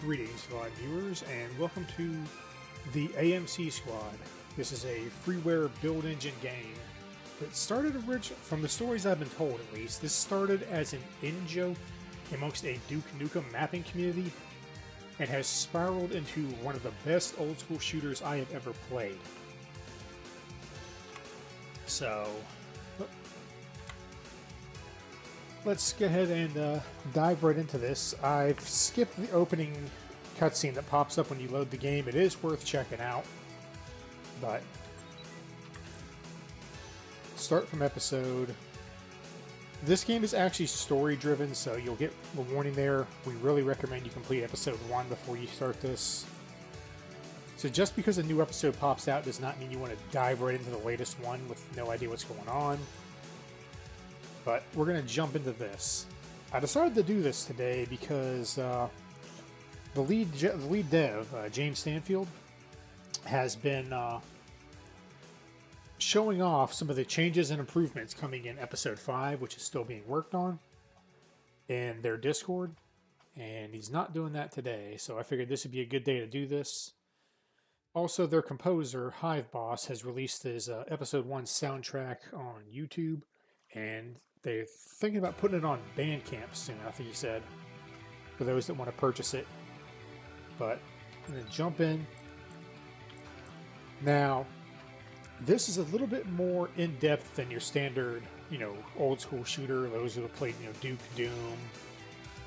Greetings, live viewers, and welcome to the AMC Squad. This is a freeware build engine game that started from the stories I've been told at least. This started as an in-joke amongst a Duke Nukem mapping community and has spiraled into one of the best old school shooters I have ever played. So, let's go ahead and dive right into this. I've skipped the opening cutscene that pops up when you load the game. It is worth checking out, but start from episode. This game is actually story driven, so you'll get a warning there. We really recommend you complete episode 1 before you start this. So just because a new episode pops out does not mean you want to dive right into the latest one with no idea what's going on. But we're going to jump into this. I decided to do this today because the lead dev, James Stanfield, has been showing off some of the changes and improvements coming in episode 5, which is still being worked on, in their Discord. And he's not doing that today, so I figured this would be a good day to do this. Also, their composer, Hive Boss, has released his episode 1 soundtrack on YouTube, and they're thinking about putting it on Bandcamp soon, I think he said, for those that want to purchase it. But I'm going to jump in. Now, this is a little bit more in-depth than your standard, old school shooter. Those who have played, Duke, Doom,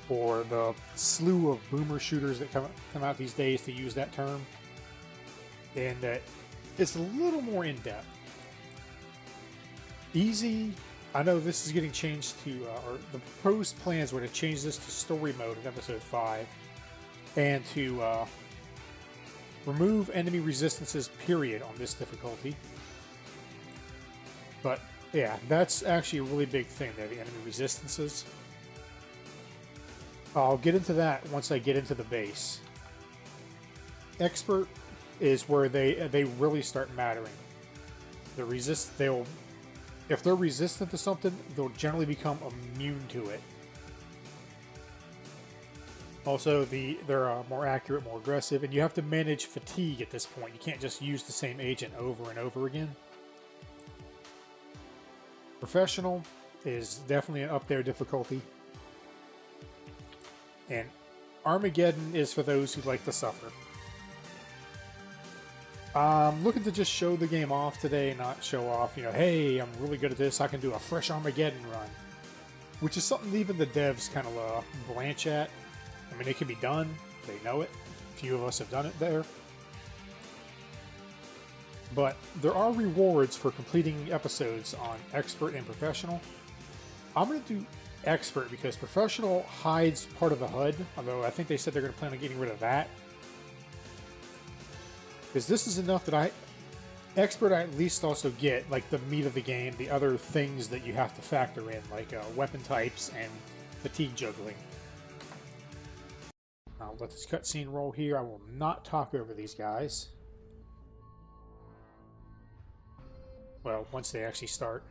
or the slew of boomer shooters that come out these days, to use that term. And it's a little more in-depth. Easy. I know this is getting changed to, or the proposed plans were to change this to story mode in episode 5, and to remove enemy resistances, period, on this difficulty. But yeah, that's actually a really big thing there, the enemy resistances. I'll get into that once I get into the base. Expert is where they really start mattering. If they're resistant to something, they'll generally become immune to it. Also, they're more accurate, more aggressive, and you have to manage fatigue at this point. You can't just use the same agent over and over again. Professional is definitely an up there difficulty. And Armageddon is for those who like to suffer. I'm looking to just show the game off today, not show off, hey, I'm really good at this, I can do a fresh Armageddon run. Which is something even the devs kind of blanch at. I mean, it can be done, they know it. A few of us have done it there. But there are rewards for completing episodes on Expert and Professional. I'm going to do Expert because Professional hides part of the HUD, although I think they said they're going to plan on getting rid of that. Because this is enough that Expert I at least also get, like, the meat of the game, the other things that you have to factor in, like weapon types and fatigue juggling. I'll let this cutscene roll here. I will not talk over these guys. Well, once they actually start.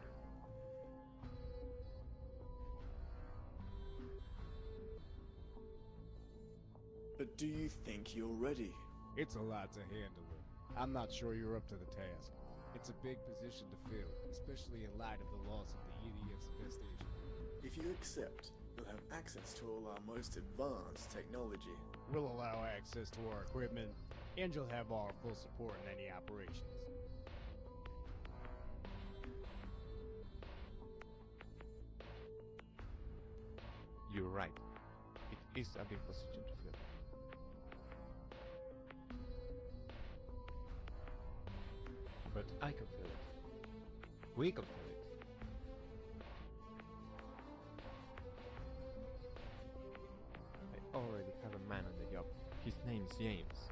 But do you think you're ready? It's a lot to handle. I'm not sure you're up to the task. It's a big position to fill, especially in light of the loss of the EDF's best agent. If you accept, you'll have access to all our most advanced technology. We'll allow access to our equipment, and you'll have our full support in any operations. You're right. It is a big position to fill. But I can feel it. We can feel it. I already have a man on the job. His name's James.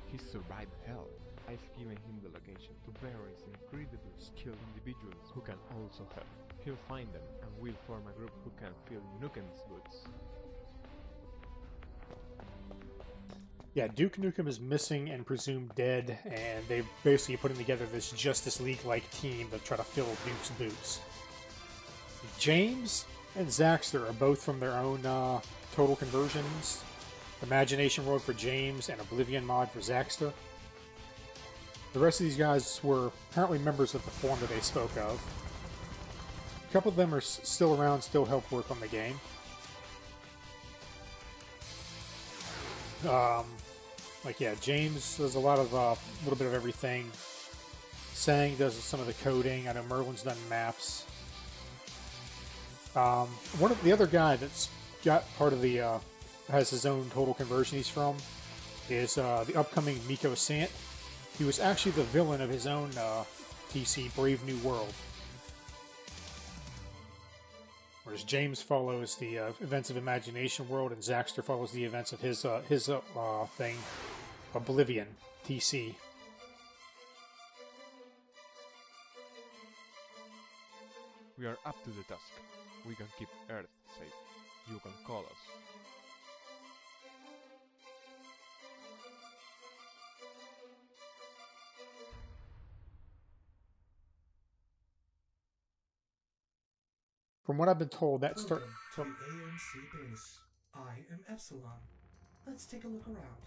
He survived hell. I've given him the location to various incredibly skilled individuals who can also help. He'll find them and we'll form a group who can fill Nukem's boots. Yeah, Duke Nukem is missing and presumed dead, and they're basically putting together this Justice League-like team to try to fill Duke's boots. James and Zaxter are both from their own total conversions. Imagination World for James, and Oblivion mod for Zaxter. The rest of these guys were apparently members of the forum that they spoke of. A couple of them are still around, still help work on the game. Like, yeah, James does a lot of, little bit of everything. Sang does some of the coding. I know Merlin's done maps. One of the other guy that's got part of the, has his own total conversion he's from, is the upcoming Miko Sant. He was actually the villain of his own TC, Brave New World. Whereas James follows the events of Imagination World, and Zaxter follows the events of his thing, Oblivion, TC. We are up to the task. We can keep Earth safe. You can call us. From what I've been told, that start. Welcome to the AMC base. I am Epsilon. Let's take a look around.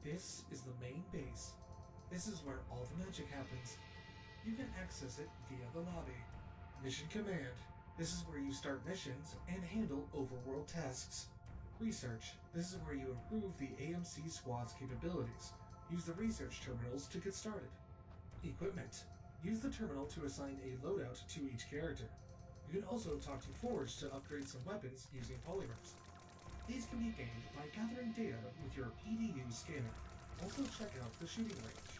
This is the main base. This is where all the magic happens. You can access it via the lobby. Mission Command. This is where you start missions and handle overworld tasks. Research. This is where you improve the AMC Squad's capabilities. Use the research terminals to get started. Equipment. Use the terminal to assign a loadout to each character. You can also talk to Forge to upgrade some weapons using polymers. These can be gained by gathering data with your EDU scanner. Also check out the shooting range.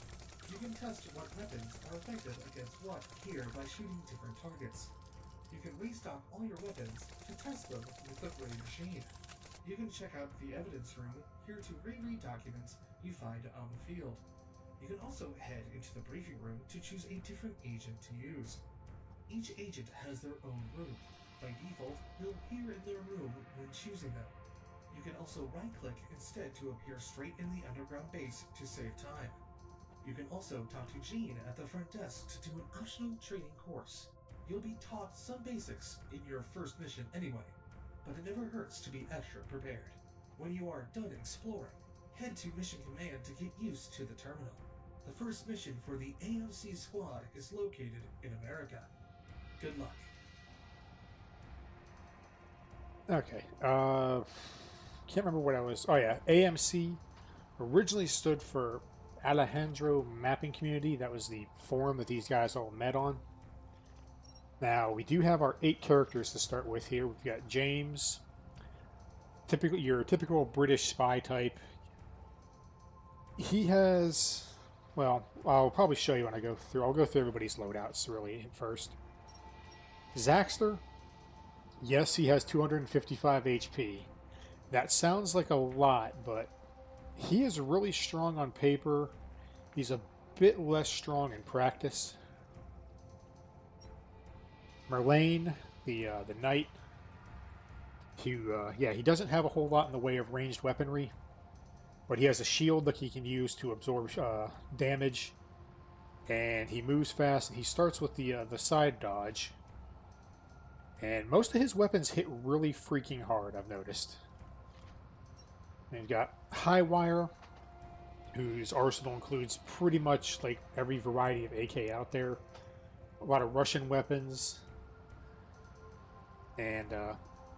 You can test what weapons are effective against what here by shooting different targets. You can restock all your weapons to test them with the Ray machine. You can check out the evidence room here to reread documents you find on the field. You can also head into the briefing room to choose a different agent to use. Each agent has their own room. By default, you'll appear in their room when choosing them. You can also right-click instead to appear straight in the underground base to save time. You can also talk to Jean at the front desk to do an optional training course. You'll be taught some basics in your first mission anyway, but it never hurts to be extra prepared. When you are done exploring, head to Mission Command to get used to the terminal. The first mission for the AMC Squad is located in America. Good luck. Okay. Can't remember what I was. Oh yeah, AMC originally stood for Alejandro Mapping Community. That was the forum that these guys all met on. Now we do have our 8 characters to start with here. We've got James, your typical British spy type. He has, well, I'll probably show you when I go through. I'll go through everybody's loadouts really first. Zaxter, yes, he has 255 HP. That sounds like a lot, but he is really strong on paper. He's a bit less strong in practice. Merlane, the knight, he doesn't have a whole lot in the way of ranged weaponry, but he has a shield that he can use to absorb damage, and he moves fast. And he starts with the side dodge. And most of his weapons hit really freaking hard, I've noticed. And you've got Highwire, whose arsenal includes pretty much like every variety of AK out there. A lot of Russian weapons. And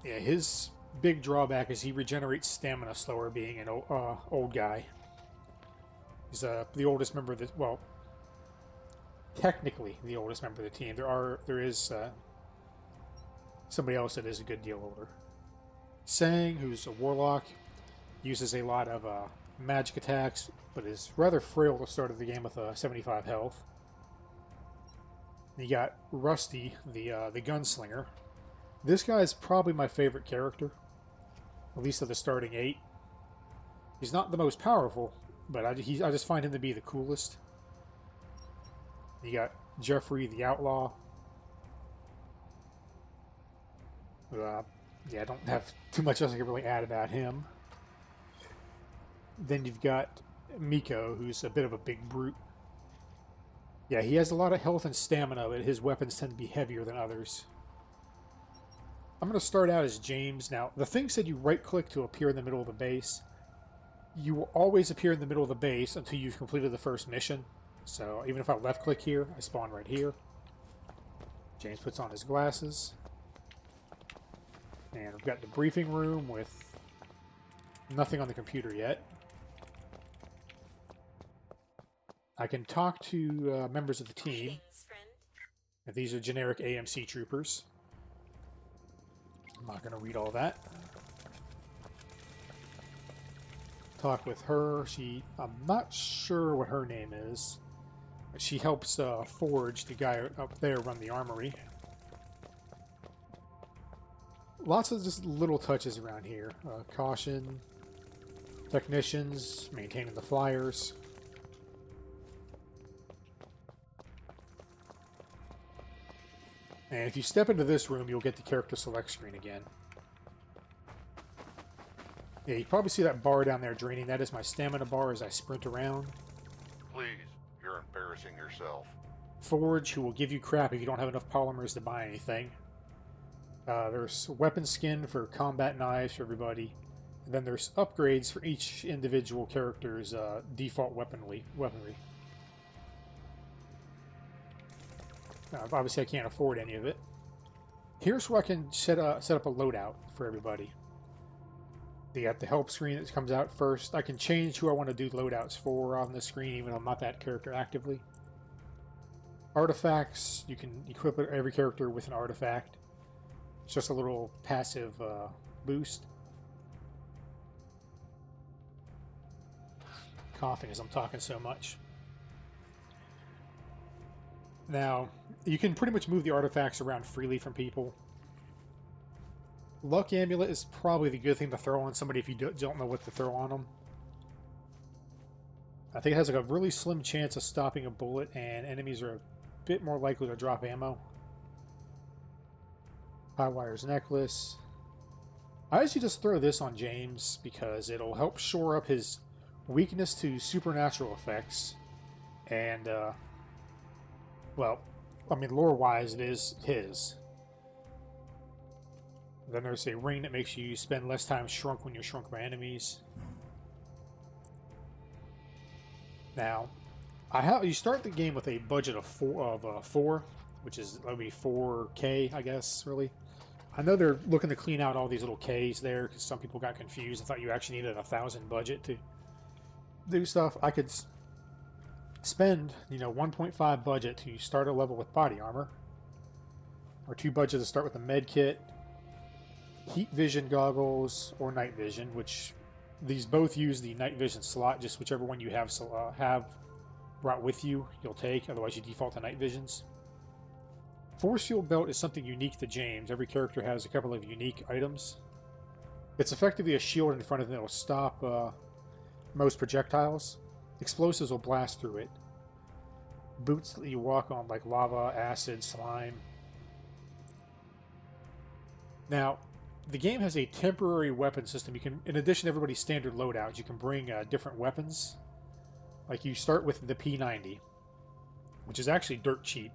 yeah, his big drawback is he regenerates stamina slower, being an old guy. He's the oldest member of the, well, technically the oldest member of the team. There is somebody else that is a good deal older. Sang, who's a warlock, uses a lot of magic attacks, but is rather frail to start of the game with 75 health. You got Rusty, the gunslinger. This guy's probably my favorite character, at least of the starting 8. He's not the most powerful, but I just find him to be the coolest. You got Jeffrey, the outlaw. Yeah, I don't have too much else I can really add about him. Then you've got Miko, who's a bit of a big brute. Yeah, he has a lot of health and stamina, but his weapons tend to be heavier than others. I'm going to start out as James. Now, the thing said you right-click to appear in the middle of the base. you will always appear in the middle of the base until you've completed the first mission. So even if I left-click here, I spawn right here. James puts on his glasses. And we've got the briefing room with nothing on the computer yet. I can talk to members of the team. And these are generic AMC troopers. I'm not going to read all that. Talk with her. I'm not sure what her name is. But she helps Forge, the guy up there, run the armory. Lots of just little touches around here. Caution. Technicians. Maintaining the flyers. And if you step into this room, you'll get the character select screen again. Yeah, you probably see that bar down there draining. That is my stamina bar as I sprint around. Please, you're embarrassing yourself. Forge, who will give you crap if you don't have enough polymers to buy anything. There's weapon skin for combat knives for everybody. And then there's upgrades for each individual character's default weaponry. Obviously, I can't afford any of it. Here's where I can set up a loadout for everybody. They got the help screen that comes out first. I can change who I want to do loadouts for on the screen, even though I'm not that character actively. Artifacts, you can equip every character with an artifact. It's just a little passive boost. Coughing as I'm talking so much. Now, you can pretty much move the artifacts around freely from people. Luck Amulet is probably the good thing to throw on somebody if you don't know what to throw on them. I think it has like a really slim chance of stopping a bullet, and enemies are a bit more likely to drop ammo. High Wires Necklace. I usually just throw this on James because it'll help shore up his weakness to supernatural effects. And, well, I mean, lore-wise, it is his. Then there's a ring that makes you spend less time shrunk when you're shrunk by enemies. Now, you start the game with a budget of four, which is that would be 4K, I guess, really. I know they're looking to clean out all these little Ks there because some people got confused. I thought you actually needed 1,000 budget to do stuff. I could spend, 1.5 budget to start a level with body armor, or 2 budget to start with a med kit, heat vision goggles, or night vision, which these both use the night vision slot. Just whichever one you have brought with you, you'll take. Otherwise, you default to night visions. Force field belt is something unique to James. Every character has a couple of unique items. It's effectively a shield in front of them that will stop most projectiles. Explosives will blast through it. Boots that you walk on like lava, acid, slime. Now, the game has a temporary weapon system. You can, in addition to everybody's standard loadouts, you can bring different weapons. Like you start with the P90, which is actually dirt cheap.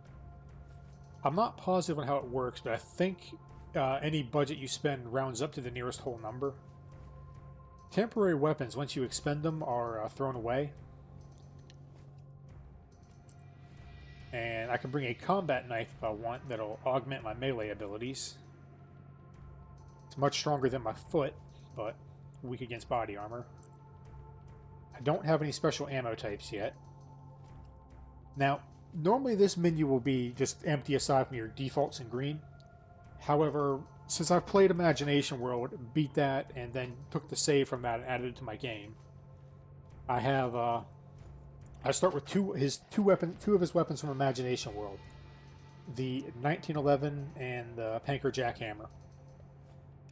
I'm not positive on how it works, but I think any budget you spend rounds up to the nearest whole number. Temporary weapons, once you expend them, are thrown away. And I can bring a combat knife if I want that'll augment my melee abilities. It's much stronger than my foot, but weak against body armor. I don't have any special ammo types yet. Now, normally this menu will be just empty aside from your defaults in green. However, since I've played Imagination World, beat that, and then took the save from that and added it to my game, I have I start with two of his weapons from Imagination World, the 1911 and the Panker Jackhammer.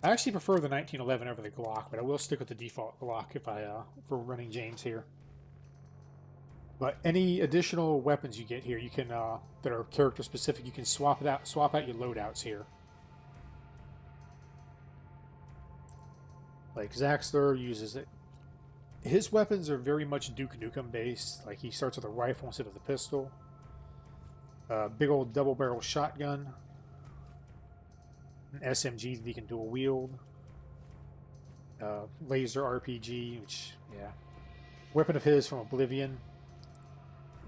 I actually prefer the 1911 over the Glock, but I will stick with the default Glock if for running James here. But any additional weapons you get here, you can that are character specific, you can swap out your loadouts here. Like Zaxter uses it. His weapons are very much Duke Nukem based. Like he starts with a rifle instead of the pistol. Big old double barrel shotgun. An SMG that he can dual wield. Laser RPG, which, yeah. Weapon of his from Oblivion.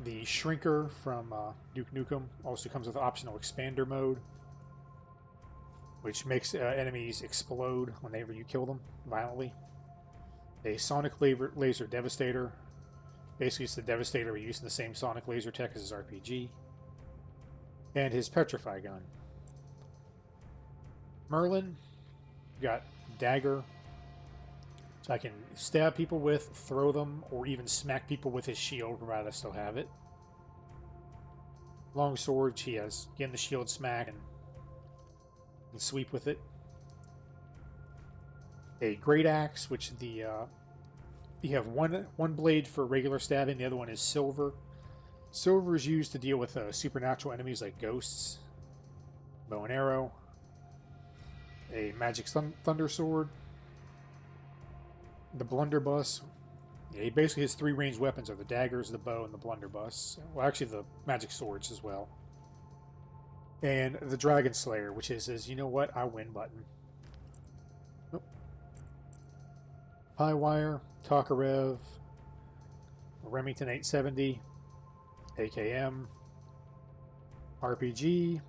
The Shrinker from Duke Nukem also comes with optional expander mode, which makes enemies explode whenever you kill them violently. A Sonic Laser Devastator. Basically, it's the Devastator but using the same Sonic laser tech as his RPG. And his Petrify gun. Merlin got Dagger, so I can stab people with, throw them, or even smack people with his shield, provided I still have it. Longsword, he has, again, the shield smack and sweep with it. A Great Axe, which you have one blade for regular stabbing, the other one is silver. Silver is used to deal with supernatural enemies like ghosts. Bow and arrow. A magic thunder sword. The blunderbuss. Yeah, he basically his three ranged weapons are the daggers, the bow, and the blunderbuss. Well, actually, the magic swords as well. And the Dragon Slayer, which is his, you know what, I win button. Oh. Highwire, Tokarev, Remington 870, AKM, RPG,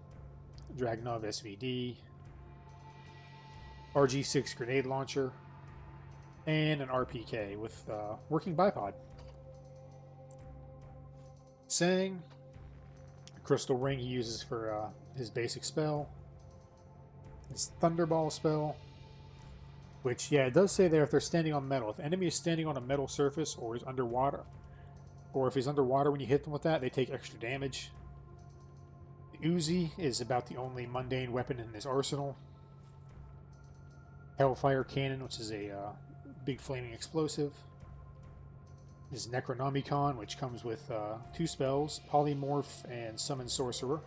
Dragunov SVD, RG6 grenade launcher, and an RPK with working bipod. Sang, crystal ring he uses for his basic spell. His Thunderball spell, which, yeah, it does say there if they're standing on metal. If the enemy is standing on a metal surface or is underwater, or if he's underwater when you hit them with that, they take extra damage. The Uzi is about the only mundane weapon in his arsenal. Hellfire Cannon, which is a big flaming explosive. His Necronomicon, which comes with two spells, Polymorph and Summon Sorcerer.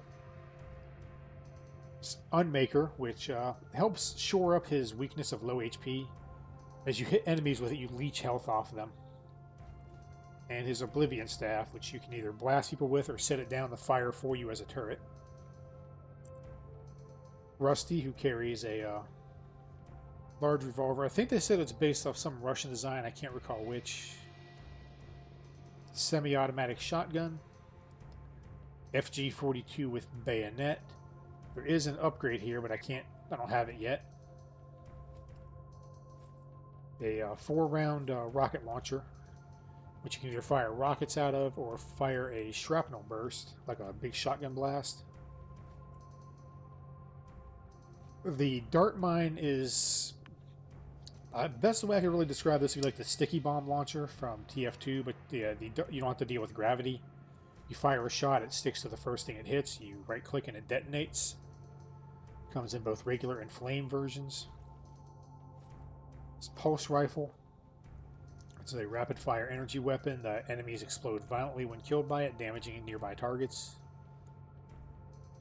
His Unmaker, which helps shore up his weakness of low HP. As you hit enemies with it, you leech health off of them. And his Oblivion Staff, which you can either blast people with or set it down the fire for you as a turret. Rusty, who carries a large revolver. I think they said it's based off some Russian design. I can't recall which. Semi-automatic shotgun. FG-42 with bayonet. There is an upgrade here, but I don't have it yet. A 4-round rocket launcher, which you can either fire rockets out of or fire a shrapnel burst, like a big shotgun blast. The dart mine is... best way I can really describe this would be like the sticky bomb launcher from TF2, but you don't have to deal with gravity. You fire a shot, it sticks to the first thing it hits, you right-click and it detonates. Comes in both regular and flame versions. It's Pulse Rifle. It's a rapid-fire energy weapon. The enemies explode violently when killed by it, damaging nearby targets.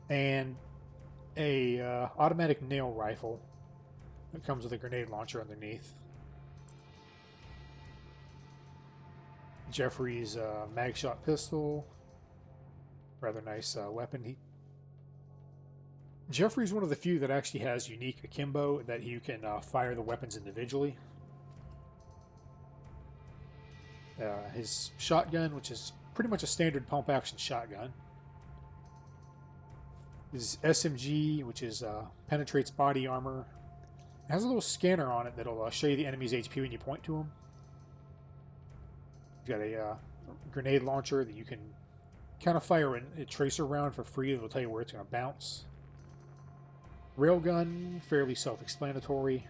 And a automatic nail rifle. It comes with a grenade launcher underneath. Jeffrey's mag shot pistol. Rather nice weapon. Jeffrey's one of the few that actually has unique akimbo that you can fire the weapons individually. His shotgun, which is pretty much a standard pump action shotgun. His SMG, which is penetrates body armor. It has a little scanner on it that'll show you the enemy's HP when you point to them. You've got a grenade launcher that you can kind of fire a tracer round for free. It'll tell you where it's going to bounce. Railgun, fairly self-explanatory.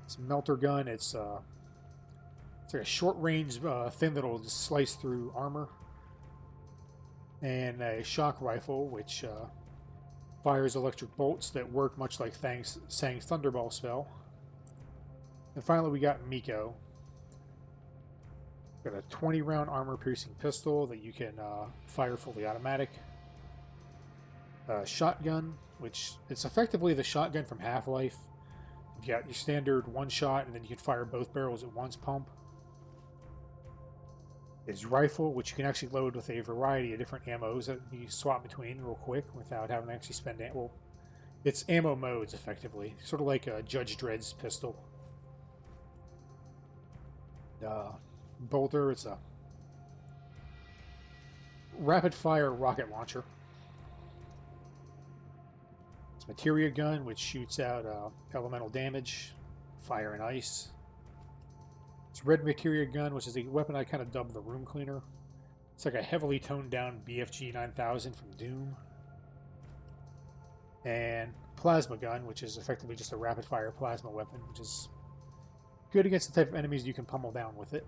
It's a melter gun. It's like a short-range thing that'll just slice through armor. And a shock rifle, which fires electric bolts that work much like Sang's Thunderball spell. And finally, we got Miko. Got a 20-round armor-piercing pistol that you can fire fully automatic. Shotgun, which it's effectively the shotgun from Half-Life. You've got your standard one shot, and then you can fire both barrels at once pump. His rifle, which you can actually load with a variety of different ammos that you swap between real quick without having to actually spend ammo. Well, it's ammo modes, effectively. Sort of like a Judge Dredd's pistol. bolter. It's a rapid-fire rocket launcher. It's a materia gun, which shoots out elemental damage, fire and ice. It's red materia gun, which is a weapon I kind of dubbed the room cleaner. It's like a heavily toned down BFG 9000 from Doom. And plasma gun, which is effectively just a rapid-fire plasma weapon, which is good against the type of enemies you can pummel down with it.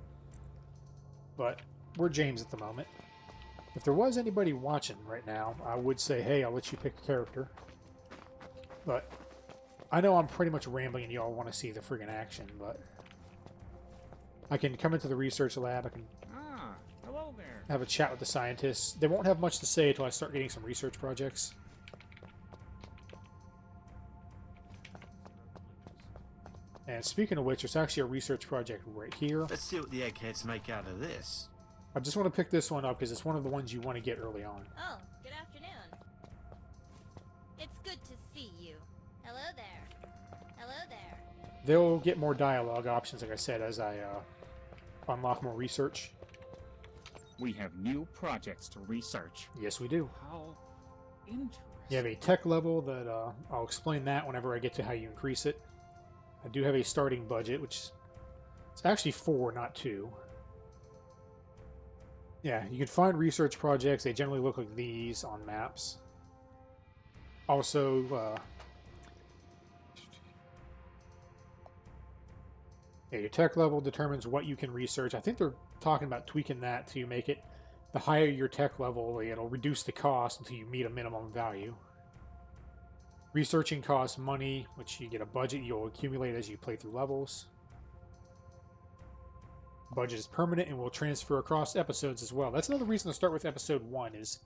But we're James at the moment. If there was anybody watching right now, I would say, hey, I'll let you pick a character. But I know I'm pretty much rambling and y'all want to see the friggin' action, but I can come into the research lab, I can Hello there. have a chat with the scientists. They won't have much to say until I start getting some research projects. And speaking of which, there's actually a research project right here. Let's see what the eggheads make out of this. I just want to pick this one up because it's one of the ones you want to get early on. Oh, good afternoon. It's good to see you. Hello there. Hello there. They'll get more dialogue options, like I said, as I unlock more research. We have new projects to research. Yes, we do. How interesting. You have a tech level that I'll explain that whenever I get to how you increase it. I do have a starting budget, which it's actually 4, not 2. Yeah, you can find research projects. They generally look like these on maps. Also, yeah, your tech level determines what you can research. I think they're talking about tweaking that to make it the higher your tech level, it'll reduce the cost until you meet a minimum value. Researching costs money, which you get a budget you'll accumulate as you play through levels. Budget is permanent and will transfer across episodes as well. That's another reason to start with episode 1 is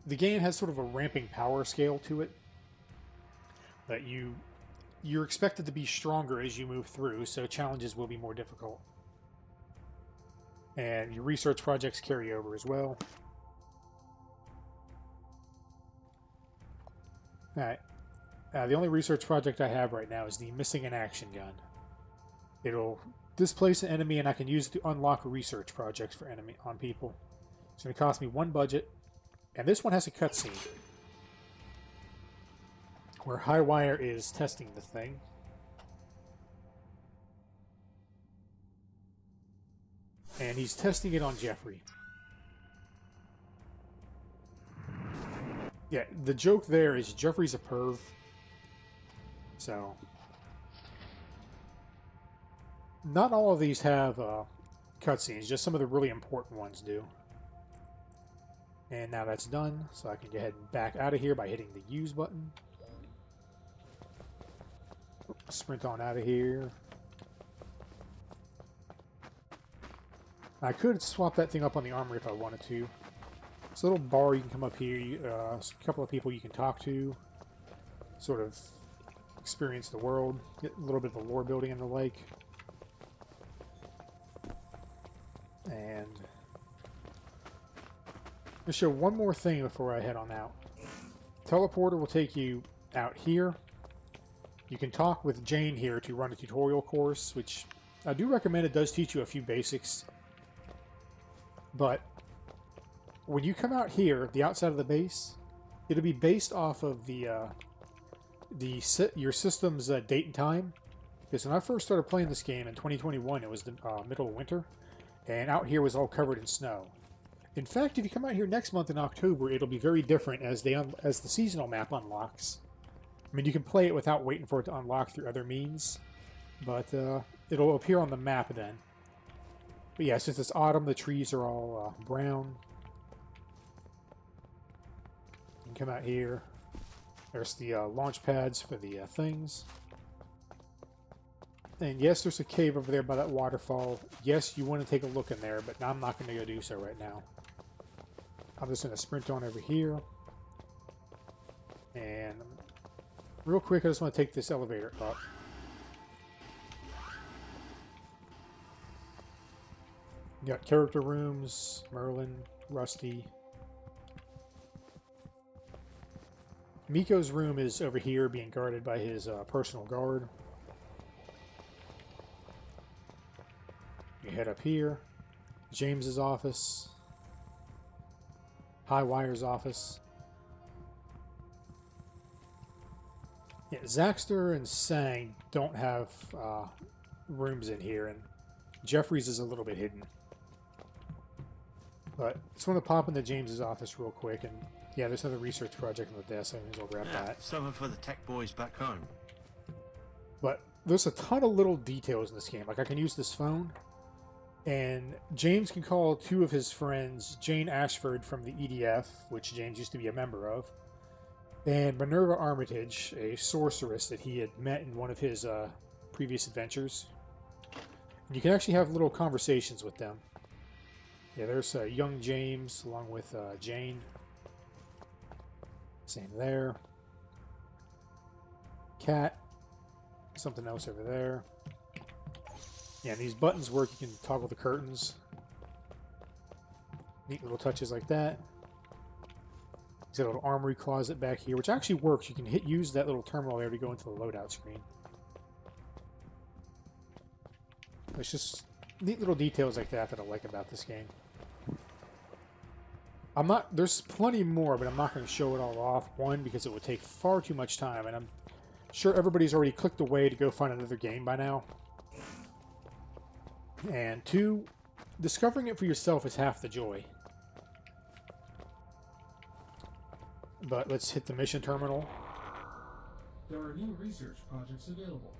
the game has sort of a ramping power scale to it. That you're expected to be stronger as you move through, so challenges will be more difficult. And your research projects carry over as well. Alright. The only research project I have right now is the Missing in Action gun. It'll displace an enemy and I can use it to unlock research projects for enemy on people. It's going to cost me 1 budget. And this one has a cutscene where Highwire is testing the thing. And he's testing it on Jeffrey. Yeah, the joke there is Jeffrey's a perv. So, not all of these have cutscenes, just some of the really important ones do. And now that's done, so I can go ahead and back out of here by hitting the use button. Sprint on out of here. I could swap that thing up on the armory if I wanted to. It's a little bar you can come up here. A couple of people you can talk to. Sort of experience the world. Get a little bit of the lore building and the like. And I'll show one more thing before I head on out. Teleporter will take you out here. You can talk with Jane here to run a tutorial course, which I do recommend. It does teach you a few basics. But when you come out here, the outside of the base, it'll be based off of your system's date and time. Because when I first started playing this game in 2021, it was the middle of winter, and out here was all covered in snow. In fact, if you come out here next month in October, it'll be very different as the seasonal map unlocks. I mean, you can play it without waiting for it to unlock through other means, but it'll appear on the map then. But yeah, since it's autumn, the trees are all brown. You can come out here. There's the launch pads for the things. And yes, there's a cave over there by that waterfall. Yes, you want to take a look in there, but I'm not going to go do so right now. I'm just going to sprint on over here. And real quick, I just want to take this elevator up. You got character rooms, Merlin, Rusty. Miko's room is over here being guarded by his personal guard. You head up here. James's office. Highwire's office. Yeah, Zaxter and Sang don't have rooms in here, and Jeffries is a little bit hidden. But I just want to pop into James's office real quick, and yeah, there's another research project on the desk. I may as well grab that. Something for the tech boys back home. But there's a ton of little details in this game. Like, I can use this phone, and James can call two of his friends, Jane Ashford from the EDF, which James used to be a member of, and Minerva Armitage, a sorceress that he had met in one of his previous adventures. And you can actually have little conversations with them. Yeah, there's young James along with Jane. Same there. Cat. Something else over there. Yeah, and these buttons work. You can toggle the curtains. Neat little touches like that. There's a little armory closet back here, which actually works. You can use that little terminal there to go into the loadout screen. It's just neat little details like that that I like about this game. There's plenty more, but I'm not going to show it all off. One, because it would take far too much time, and I'm sure everybody's already clicked away to go find another game by now. And two, discovering it for yourself is half the joy. But let's hit the mission terminal. There are new research projects available.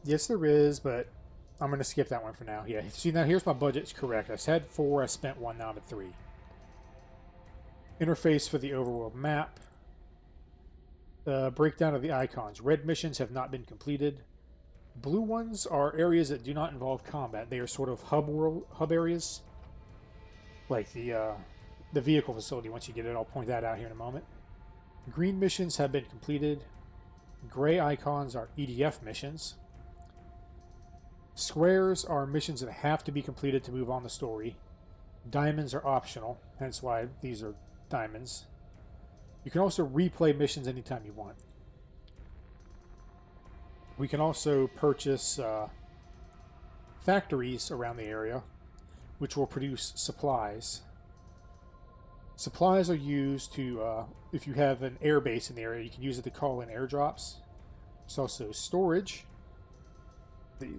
Yes, there is, but I'm going to skip that one for now. Yeah, see, now here's my budget. It's correct. I said 4, I spent 1, now I'm at 3. Interface for the overworld map. Breakdown of the icons. Red missions have not been completed. Blue ones are areas that do not involve combat. They are sort of hub areas. Like the vehicle facility. Once you get it, I'll point that out here in a moment. Green missions have been completed. Gray icons are EDF missions. Squares are missions that have to be completed to move on the story. Diamonds are optional, hence why these are diamonds. You can also replay missions anytime you want. We can also purchase factories around the area, which will produce supplies. Supplies are used to, if you have an air base in the area, you can use it to call in airdrops. There's also storage. That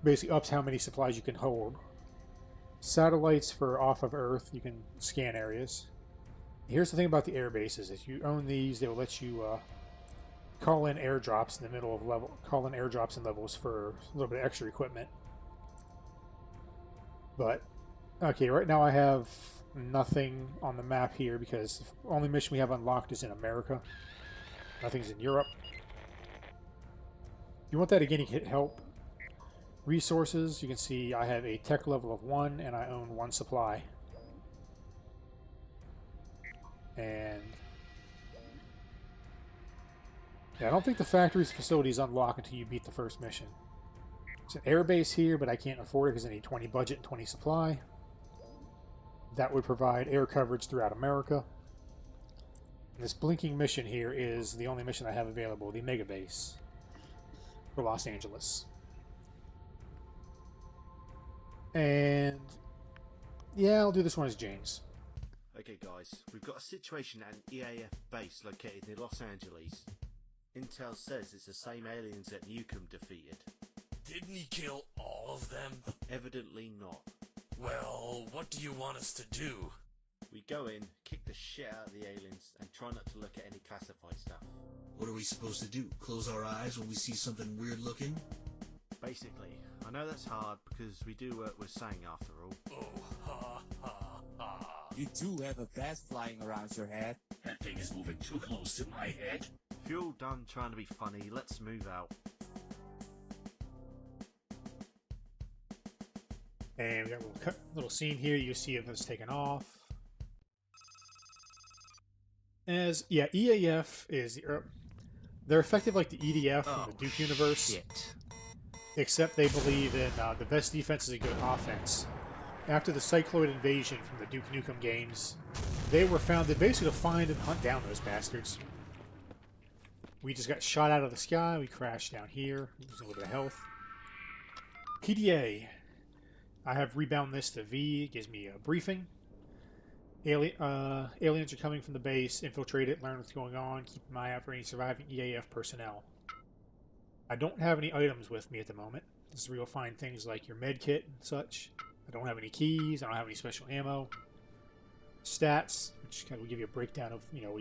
basically ups how many supplies you can hold. Satellites for off of Earth, you can scan areas. Here's the thing about the air bases: if you own these, they will let you call in airdrops in the middle of level. Call in airdrops and levels for a little bit of extra equipment. But okay, right now I have nothing on the map here because the only mission we have unlocked is in America. Nothing's in Europe. If you want that again, you can hit help. Resources, you can see I have a tech level of 1 and I own 1 supply. And yeah, I don't think the factory's facilities unlock until you beat the first mission. It's an airbase here, but I can't afford it because I need 20 budget and 20 supply. That would provide air coverage throughout America. And this blinking mission here is the only mission I have available, the Mega Base for Los Angeles. And yeah, I'll do this one as James. Okay guys, we've got a situation at an EAF base located near Los Angeles. Intel says it's the same aliens that Newcomb defeated. Didn't he kill all of them? Evidently not. Well, what do you want us to do? We go in, kick the shit out of the aliens, and try not to look at any classified stuff. What are we supposed to do? Close our eyes when we see something weird looking? Basically. I know that's hard because we do work with Sang after all. Oh, ha, ha, ha. You do have a bat flying around your head. That thing is moving too close to my head. If you're all done trying to be funny, let's move out. And we got a little scene here. You see if it's taken off. Yeah, EAF is they're effective like the EDF from the Duke universe. Shit. Except they believe in the best defense is a good offense. After the Cycloid invasion from the Duke Nukem games, they were founded basically to find and hunt down those bastards. We just got shot out of the sky. We crashed down here. Losing a little bit of health. PDA. I have rebound this to V. It gives me a briefing. Aliens are coming from the base. Infiltrate it. Learn what's going on. Keep an eye out for any surviving EAF personnel. I don't have any items with me at the moment. This is where you'll find things like your med kit and such. I don't have any keys. I don't have any special ammo. Stats, which kind of will give you a breakdown of, you know,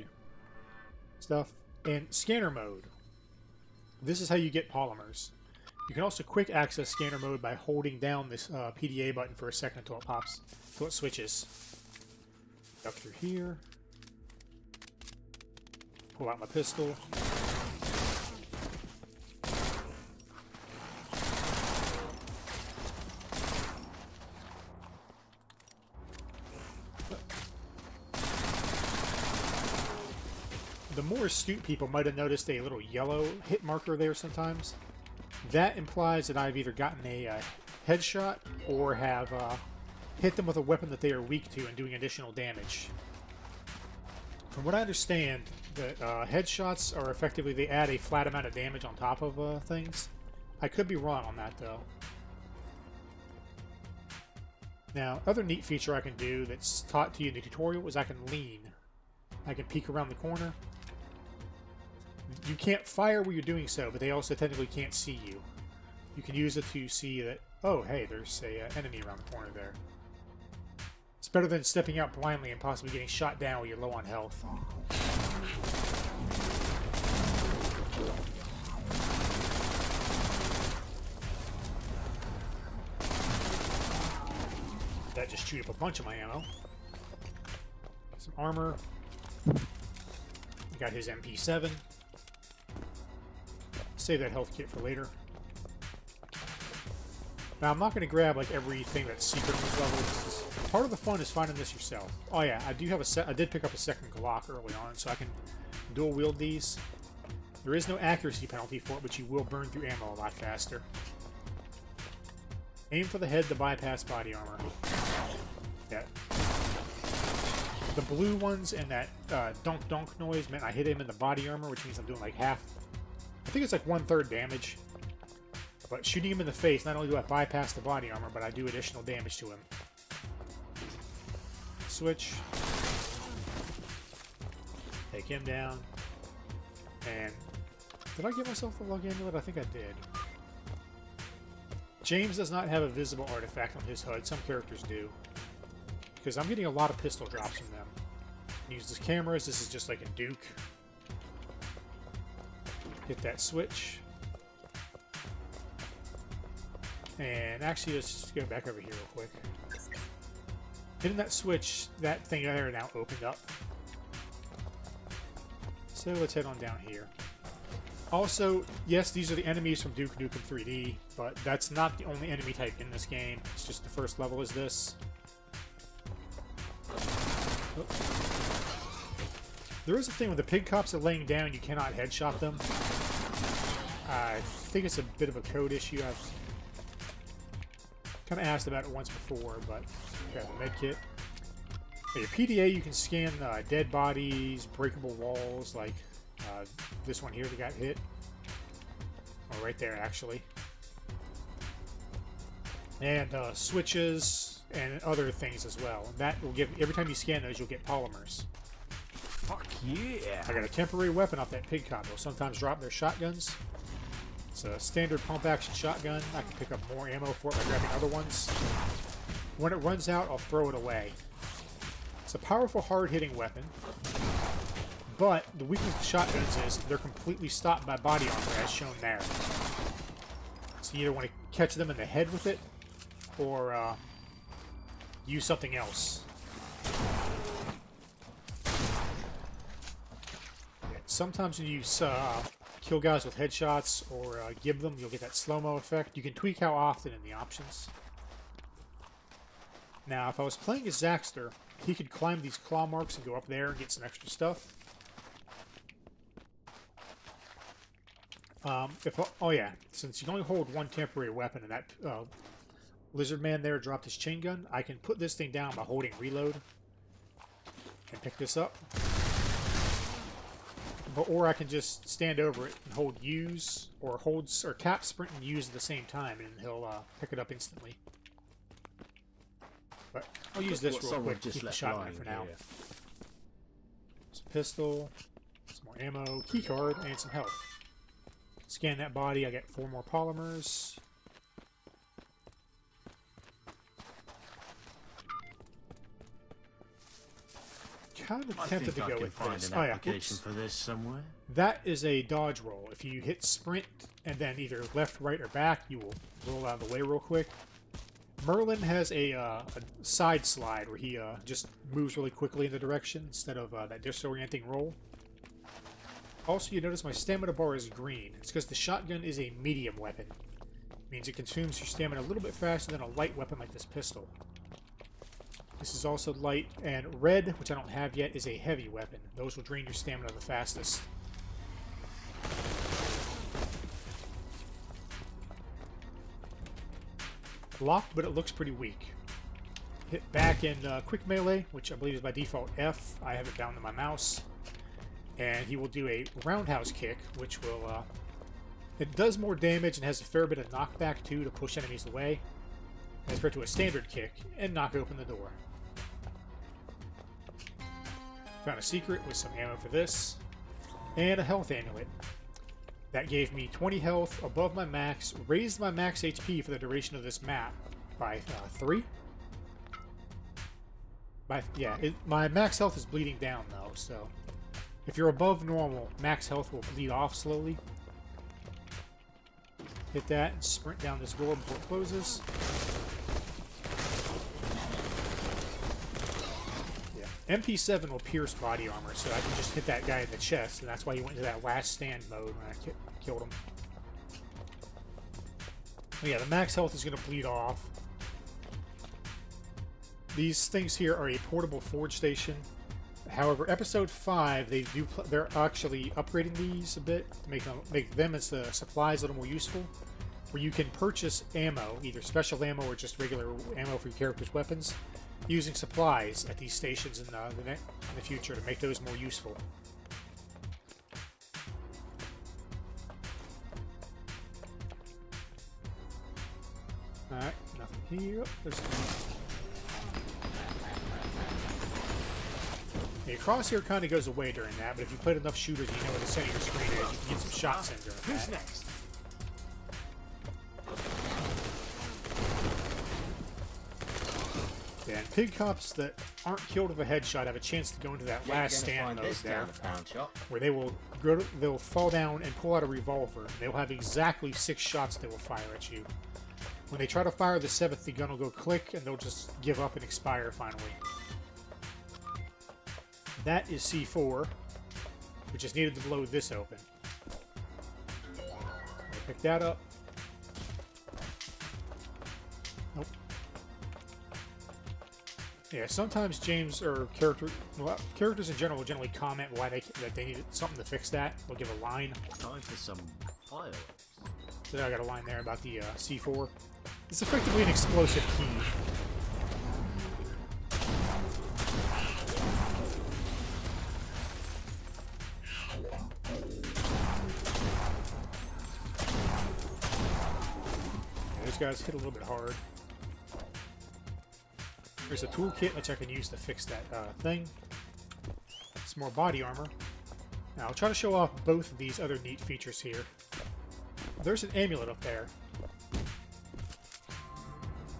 stuff. And scanner mode. This is how you get polymers. You can also quick access scanner mode by holding down this PDA button for a second until it pops, until it switches. Duck through here. Pull out my pistol. The more astute people might have noticed a little yellow hit marker there sometimes. That implies that I've either gotten a headshot or have hit them with a weapon that they are weak to and doing additional damage. From what I understand, the headshots are effectively, they add a flat amount of damage on top of things. I could be wrong on that though. Now, other neat feature I can do that's taught to you in the tutorial is I can lean. I can peek around the corner. You can't fire while you're doing so, but they also technically can't see you. You can use it to see that, oh, hey, there's a enemy around the corner there. It's better than stepping out blindly and possibly getting shot down while you're low on health. That just chewed up a bunch of my ammo. Some armor. Got his MP7. Save that health kit for later. Now, I'm not going to grab like everything that's secret in these levels. Part of the fun is finding this yourself. Oh yeah, I do have I did pick up a second Glock early on, so I can dual wield these. There is no accuracy penalty for it, but you will burn through ammo a lot faster. Aim for the head to bypass body armor. Yeah. The blue ones and that donk noise meant I hit him in the body armor, which means I'm doing like half. I think it's like 1/3 damage. But shooting him in the face, not only do I bypass the body armor, but I do additional damage to him. Switch. Take him down. And did I give myself the lug amulet? I think I did. James does not have a visible artifact on his HUD. Some characters do. Because I'm getting a lot of pistol drops from them. Use the cameras. This is just like a Duke. Hit that switch. And actually, let's just go back over here real quick. Hitting that switch, that thing there now opened up. So let's head on down here. Also, yes, these are the enemies from Duke Nukem 3D, but that's not the only enemy type in this game. It's just the first level is this. Oops. There is a thing when the pig cops are laying down, you cannot headshot them. I think it's a bit of a code issue. I've kind of asked about it once before, but grab a med kit. Your PDA, you can scan dead bodies, breakable walls, like this one here that got hit. Oh, right there, actually. And switches and other things as well. And that will give, every time you scan those, you'll get polymers. Fuck yeah! I got a temporary weapon off that pig cop. They'll sometimes drop their shotguns. It's a standard pump-action shotgun. I can pick up more ammo for it by grabbing other ones. When it runs out, I'll throw it away. It's a powerful, hard-hitting weapon. But the weakness of shotguns is they're completely stopped by body armor, as shown there. So you either want to catch them in the head with it, or use something else. Sometimes when you kill guys with headshots or give them, you'll get that slow-mo effect. You can tweak how often in the options. Now, if I was playing as Zaxter, he could climb these claw marks and go up there and get some extra stuff. Oh yeah, since you can only hold one temporary weapon and that lizard man there dropped his chain gun, I can put this thing down by holding reload and pick this up. Or I can just stand over it and hold use, or tap sprint and use at the same time, and he'll pick it up instantly. But I'll use this What's real someone quick to just keep the left shotgun lying for now. here? Some pistol, some more ammo, keycard, and some health. Scan that body, I get 4 more polymers. Kind of I tempted think to I go can with find this. an Oh yeah, application whoops. for this somewhere. That is a dodge roll. If you hit sprint and then either left, right, or back, you will roll out of the way real quick. Merlin has a side slide where he just moves really quickly in the direction instead of that disorienting roll. Also, you notice my stamina bar is green. It's because the shotgun is a medium weapon. It means it consumes your stamina a little bit faster than a light weapon like this pistol. This is also light, and red, which I don't have yet, is a heavy weapon. Those will drain your stamina the fastest. Locked, but it looks pretty weak. Hit back in quick melee, which I believe is by default F. I have it down to my mouse. And he will do a roundhouse kick, which will... it does more damage and has a fair bit of knockback, too, to push enemies away, as compared to a standard kick, and knock open the door. Found a secret with some ammo for this, and a health amulet. That gave me 20 health above my max, raised my max HP for the duration of this map by 3. My max health is bleeding down, though, so... if you're above normal, max health will bleed off slowly. Hit that and sprint down this door before it closes. Yeah. MP7 will pierce body armor, so I can just hit that guy in the chest, and that's why he went into that last stand mode when I killed him. But yeah, the max health is going to bleed off. These things here are a portable forge station. However, episode 5, they're actually upgrading these a bit to make them as the supplies a little more useful. Where you can purchase ammo, either special ammo or just regular ammo for your character's weapons, using supplies at these stations in the future to make those more useful. All right, nothing here. Oh, there's. The crosshair kind of goes away during that, but if you played enough shooters, you know where the center of your screen is. You can get some shots in during that. Who's next? Yeah, and pig cops that aren't killed with a headshot have a chance to go into that last stand mode there, where they'll fall down and pull out a revolver. And they'll have exactly 6 shots they will fire at you. When they try to fire the 7th, the gun will go click, and they'll just give up and expire finally. That is C4, which is needed to blow this open. So pick that up. Nope. Yeah, sometimes James or characters in general will generally comment why that they need something to fix that. They'll give a line. Time for some fireworks. So I got a line there about the C4. It's effectively an explosive key. Those guys hit a little bit hard. There's a toolkit which I can use to fix that thing. Some more body armor. Now I'll try to show off both of these other neat features here. There's an amulet up there.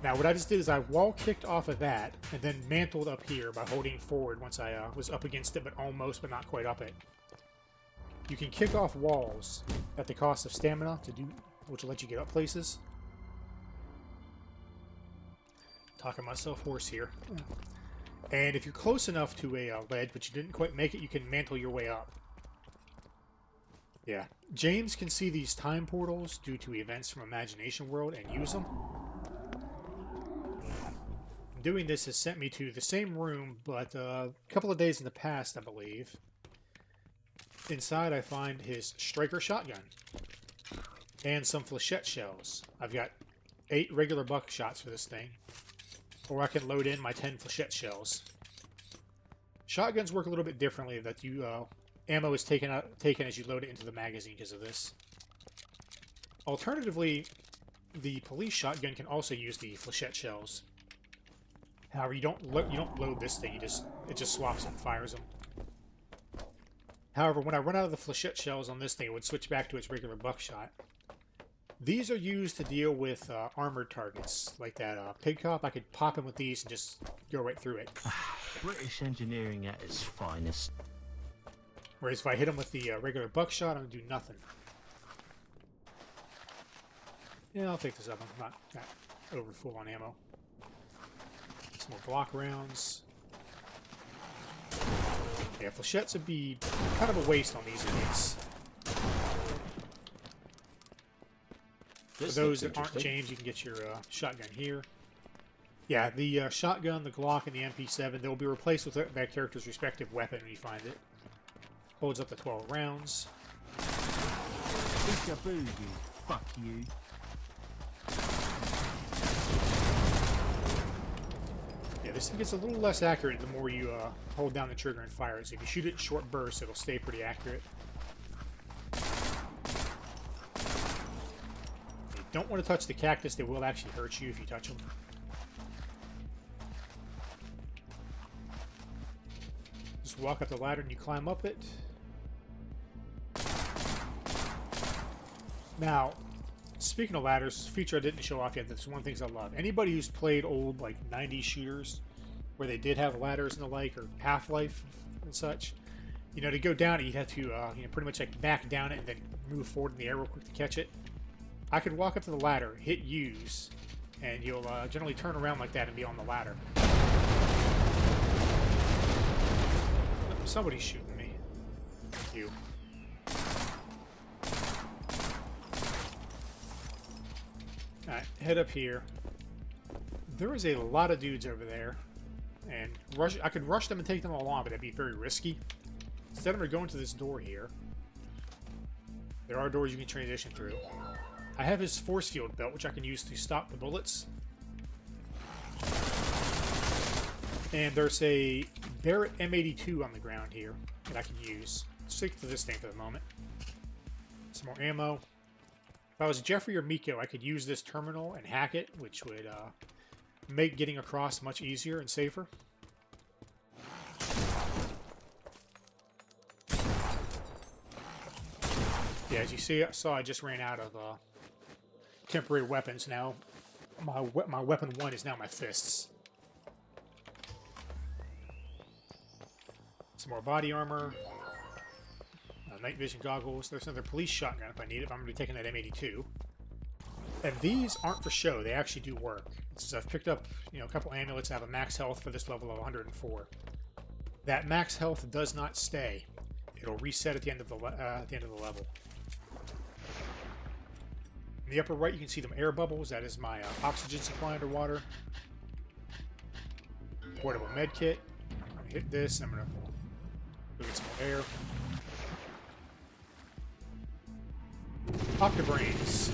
Now what I just did is I wall kicked off of that and then mantled up here by holding forward once I was up against it, but almost, but not quite up it. You can kick off walls at the cost of stamina which will let you get up places. Talking myself hoarse here. And if you're close enough to a ledge, but you didn't quite make it, you can mantle your way up. Yeah. James can see these time portals due to events from Imagination World and use them. Doing this has sent me to the same room, but a couple of days in the past, I believe. Inside I find his striker shotgun. And some flechette shells. I've got 8 regular buckshots for this thing. Or I can load in my 10 flechette shells. Shotguns work a little bit differently, that ammo is taken as you load it into the magazine because of this. Alternatively, the police shotgun can also use the flechette shells. However, you don't load this thing. It just swaps and fires them. However, when I run out of the flechette shells on this thing, it would switch back to its regular buckshot. These are used to deal with armored targets, like that pig cop. I could pop him with these and just go right through it. British engineering at its finest. Whereas if I hit him with the regular buckshot, I'm going to do nothing. Yeah, I'll take this up. I'm not that over full on ammo. Some more block rounds. Yeah, flechettes would be kind of a waste on these idiots. For those that aren't James, you can get your shotgun here. Yeah, the shotgun, the Glock, and the MP7, they'll be replaced with that character's respective weapon when you find it. Holds up to 12 rounds. It's a boogie. Fuck you. Yeah, this thing gets a little less accurate the more you hold down the trigger and fire it. So if you shoot it in short bursts, it'll stay pretty accurate. You don't want to touch the cactus. They will actually hurt you if you touch them. Just walk up the ladder and you climb up it. Now, speaking of ladders, feature I didn't show off yet, that's one of the things I love. Anybody who's played old, like, 90s shooters, where they did have ladders and the like, or Half-Life and such, you know, to go down it, you'd have to, you know, pretty much, like, back down it and then move forward in the air real quick to catch it. I could walk up to the ladder, hit use, and you'll generally turn around like that and be on the ladder. Somebody's shooting me. You. Alright, head up here. There is a lot of dudes over there, and I could rush them and take them all on, but that'd be very risky. Instead, I'm going to go into this door here. There are doors you can transition through. I have his force field belt, which I can use to stop the bullets. And there's a Barrett M82 on the ground here that I can use. Stick to this thing for the moment. Some more ammo. If I was Jeffrey or Miko, I could use this terminal and hack it, which would make getting across much easier and safer. Yeah, as you saw, I just ran out of temporary weapons. Now, my weapon one is now my fists. Some more body armor. Night vision goggles. There's another police shotgun if I need it. I'm going to be taking that M82. And these aren't for show. They actually do work. So I've picked up, you know, a couple amulets. I have a max health for this level of 104. That max health does not stay. It'll reset at the end of the level. In the upper right, you can see them air bubbles. That is my oxygen supply underwater. Portable med kit. I'm going to hit this. I'm going to go get some more air. Octobrains.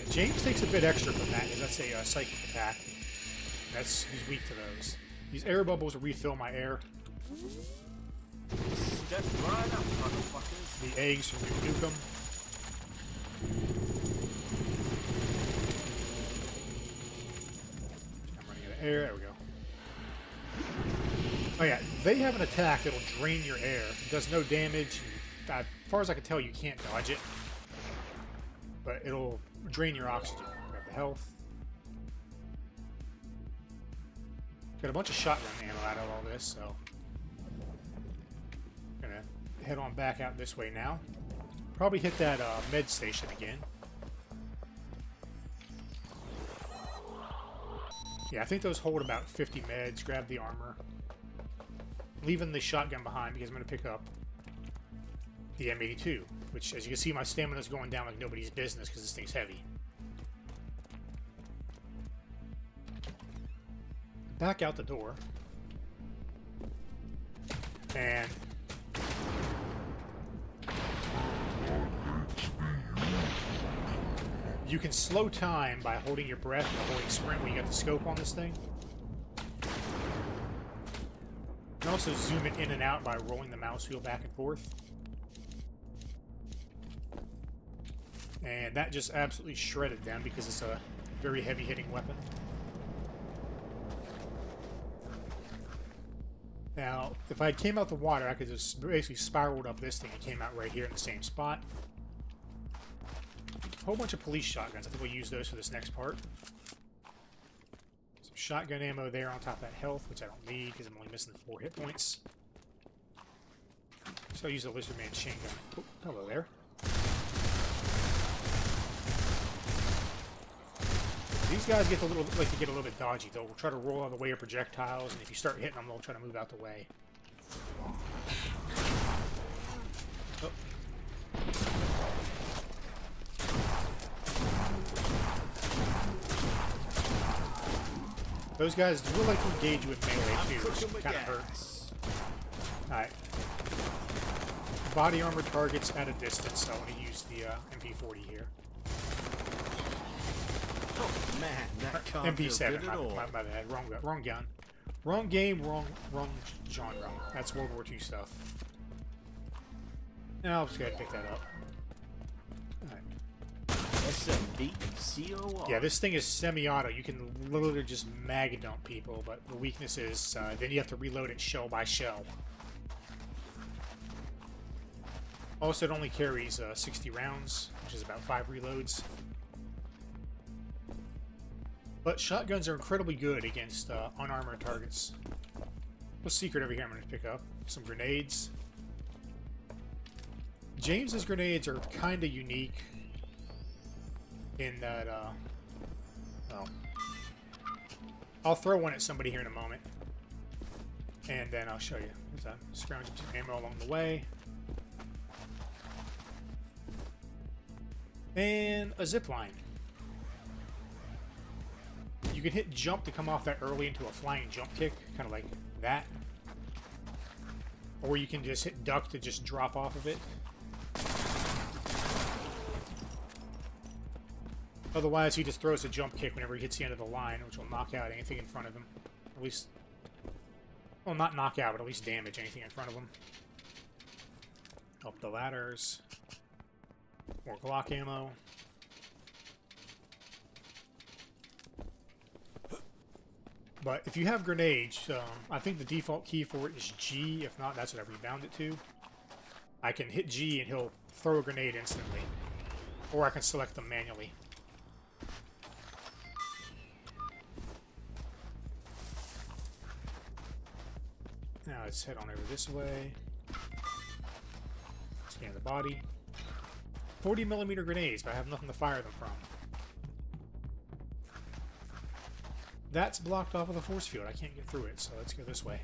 And James takes a bit extra from that, because that's a psychic attack. He's weak to those. These air bubbles refill my air. Step right up, motherfuckers. The eggs from Nuke Nukem. I'm running out of air. There we go. Oh yeah, they have an attack that'll drain your air. It does no damage. As far as I can tell, you can't dodge it. But it'll drain your oxygen. Grab the health. Got a bunch of shotgun ammo out of all this, so... Gonna head on back out this way now. Probably hit that med station again. Yeah, I think those hold about 50 meds. Grab the armor. Leaving the shotgun behind because I'm going to pick up the M82, which, as you can see, my stamina's going down like nobody's business because this thing's heavy. Back out the door. And... you can slow time by holding your breath and holding sprint when you got the scope on this thing. You can also zoom it in and out by rolling the mouse wheel back and forth. And that just absolutely shredded them because it's a very heavy-hitting weapon. Now, if I came out the water, I could just basically spiraled up this thing and came out right here in the same spot. A whole bunch of police shotguns. I think we'll use those for this next part. Some shotgun ammo there on top of that health, which I don't need because I'm only missing 4 hit points. So I'll use the Lizard Man chain gun. Oh, hello there. These guys get a little bit dodgy. They'll try to roll out of the way of projectiles, and if you start hitting them, they'll try to move out the way. Oh. Those guys will like to engage you with melee too, which kind of hurts. Alright. Body armor targets at a distance, so I'm going to use the MP40 here. Oh man, that can't MP7, my bad. Wrong gun. Wrong game, wrong genre. That's World War II stuff. Now I'll just go ahead and pick that up. SMD-COR. Yeah, this thing is semi-auto. You can literally just mag dump people, but the weakness is then you have to reload it shell by shell. Also, it only carries 60 rounds, which is about 5 reloads. But shotguns are incredibly good against unarmored targets. What's secret over here I'm going to pick up? Some grenades. James's grenades are kind of unique in that, well, I'll throw one at somebody here in a moment. And then I'll show you. As I'm scrounging some ammo along the way. And a zip line. You can hit jump to come off that early into a flying jump kick, kind of like that. Or you can just hit duck to just drop off of it. Otherwise, he just throws a jump kick whenever he hits the end of the line, which will knock out anything in front of him. At least, well, not knock out, but at least damage anything in front of him. Up the ladders. More Glock ammo. But if you have grenades, I think the default key for it is G. If not, that's what I rebound it to. I can hit G and he'll throw a grenade instantly. Or I can select them manually. Now let's head on over this way. Scan the body. 40mm grenades, but I have nothing to fire them from. That's blocked off with a force field. I can't get through it, so let's go this way.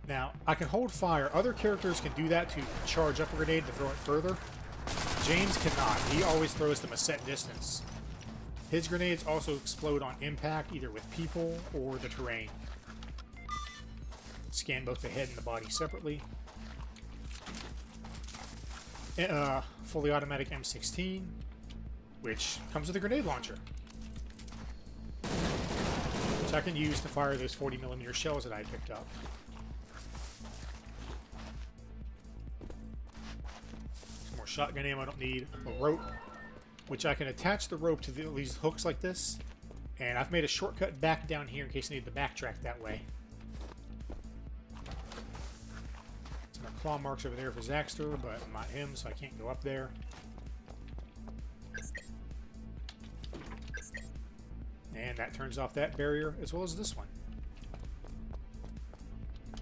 Now, I can hold fire. Other characters can do that to charge up a grenade to throw it further. James cannot. He always throws them a set distance. His grenades also explode on impact, either with people or the terrain. Scan both the head and the body separately. Fully automatic M16, which comes with a grenade launcher, which I can use to fire those 40mm shells that I picked up. Some more shotgun ammo I don't need. A rope, which I can attach the rope to these hooks like this, and I've made a shortcut back down here in case I need to backtrack that way. Some claw marks over there for Zaxter, but I'm not him, so I can't go up there. And that turns off that barrier, as well as this one.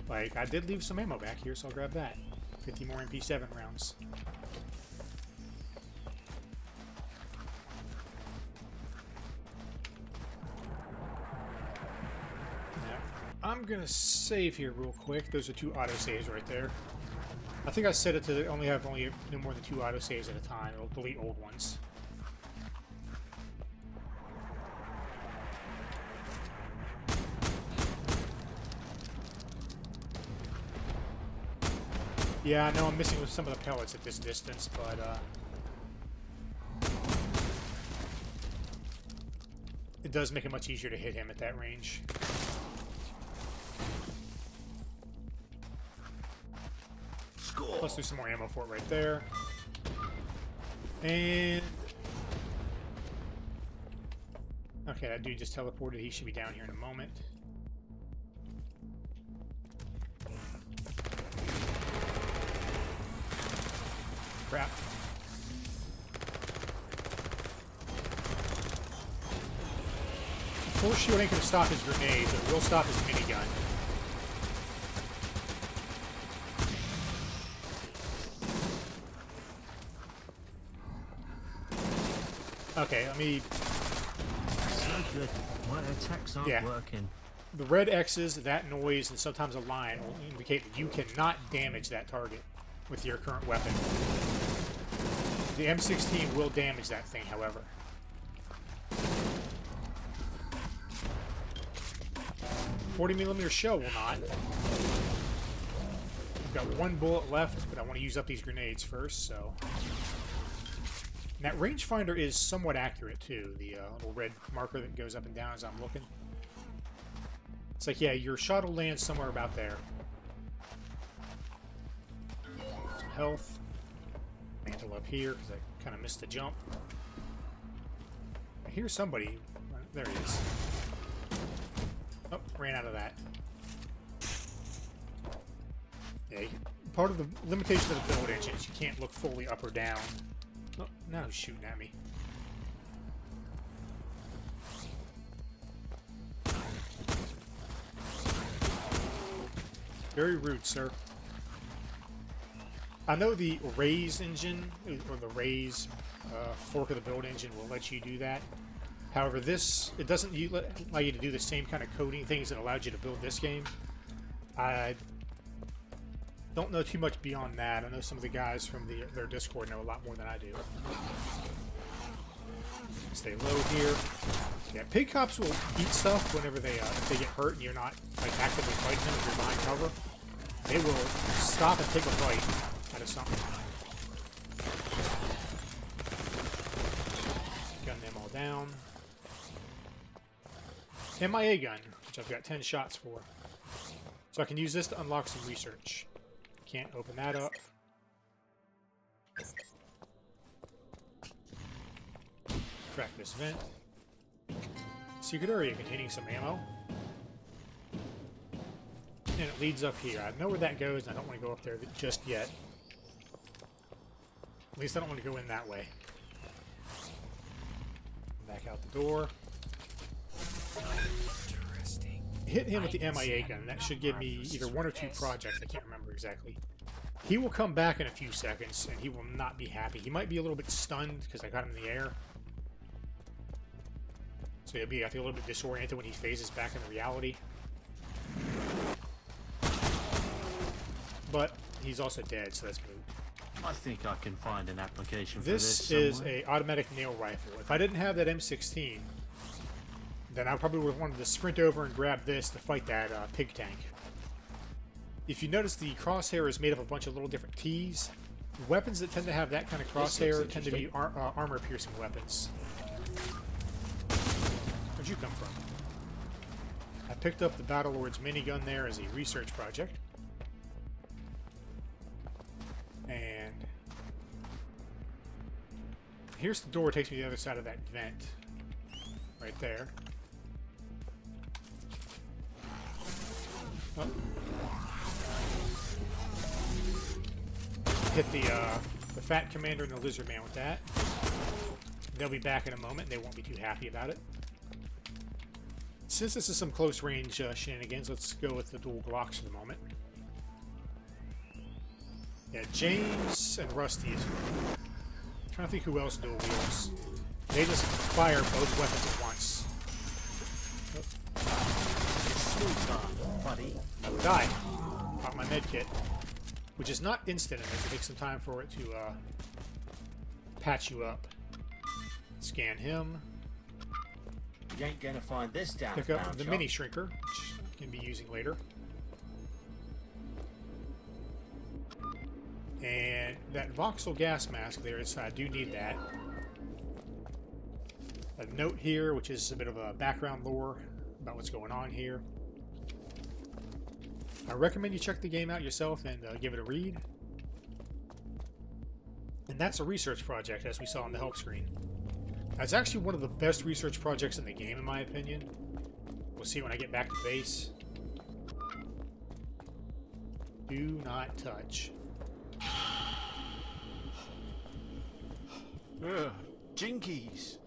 Like, I did leave some ammo back here, so I'll grab that. 50 more MP7 rounds. Now, I'm gonna save here real quick. Those are 2 autosaves right there. I think I set it to only have no more than 2 autosaves at a time. It'll delete old ones. Yeah, I know I'm missing with some of the pellets at this distance, but it does make it much easier to hit him at that range. Score Plus there's some more ammo for it right there. And... okay, that dude just teleported. He should be down here in a moment. Crap. Force shield ain't gonna stop his grenades, but it will stop his minigun. Okay, let me... so good. My attacks aren't working. The red X's, that noise, and sometimes a line will indicate that you cannot damage that target with your current weapon. The M16 will damage that thing, however. .40mm shell will not. I've got one bullet left, but I want to use up these grenades first, so... and that rangefinder is somewhat accurate, too. The little red marker that goes up and down as I'm looking. It's like, yeah, your shot will land somewhere about there. Some health. Mantle up here, because I kind of missed the jump. I hear somebody. There he is. Oh, ran out of that. Yeah, part of the limitation of the build engine is you can't look fully up or down. Oh, now he's shooting at me. Very rude, sir. I know the raise engine, or the raise fork of the build engine will let you do that. However, this, it doesn't allow you to do the same kind of coding things that allowed you to build this game. I don't know too much beyond that. I know some of the guys from their Discord know a lot more than I do. Stay low here. Yeah, pig cops will eat stuff whenever they if they get hurt and you're not like actively fighting them, if you're behind cover. They will stop and take a bite out of something. Gun them all down. MIA gun, which I've got 10 shots for. So I can use this to unlock some research. Can't open that up. Crack this vent. Secret area containing some ammo. And it leads up here. I know where that goes, and I don't want to go up there just yet. At least I don't want to go in that way. Back out the door. Interesting. Hit him with the MIA gun, and that should give me either 1 or 2 projects. I can't remember exactly. He will come back in a few seconds, and he will not be happy. He might be a little bit stunned because I got him in the air. So he'll be, I think, a little bit disoriented when he phases back into reality. But he's also dead, so that's moot. I think I can find an application for this. This is a automatic nail rifle. If I didn't have that M16, then I probably would have wanted to sprint over and grab this to fight that pig tank. If you notice, the crosshair is made up of a bunch of little different T's. Weapons that tend to have that kind of crosshair tend to be armor-piercing weapons. Where'd you come from? I picked up the Battlelord's minigun there as a research project. And here's the door, takes me to the other side of that vent. Right there. Oh. Hit the Fat Commander and the Lizard Man with that. They'll be back in a moment. They won't be too happy about it. Since this is some close range shenanigans, let's go with the dual Glocks for the moment. Yeah, James and Rusty is... I'm trying to think who else dual wields. They just fire both weapons at once. buddy. I would die. Pop my med kit. Which is not instant in this. It takes some time for it to patch you up. Scan him. You ain't gonna find this down. Pick up the mini shrinker, which I can be using later. And that voxel gas mask there is, I do need that. A note here, which is a bit of a background lore about what's going on here. I recommend you check the game out yourself and give it a read. And that's a research project, as we saw on the help screen. That's actually one of the best research projects in the game, in my opinion. We'll see when I get back to base. Do not touch. Ugh, jinkies!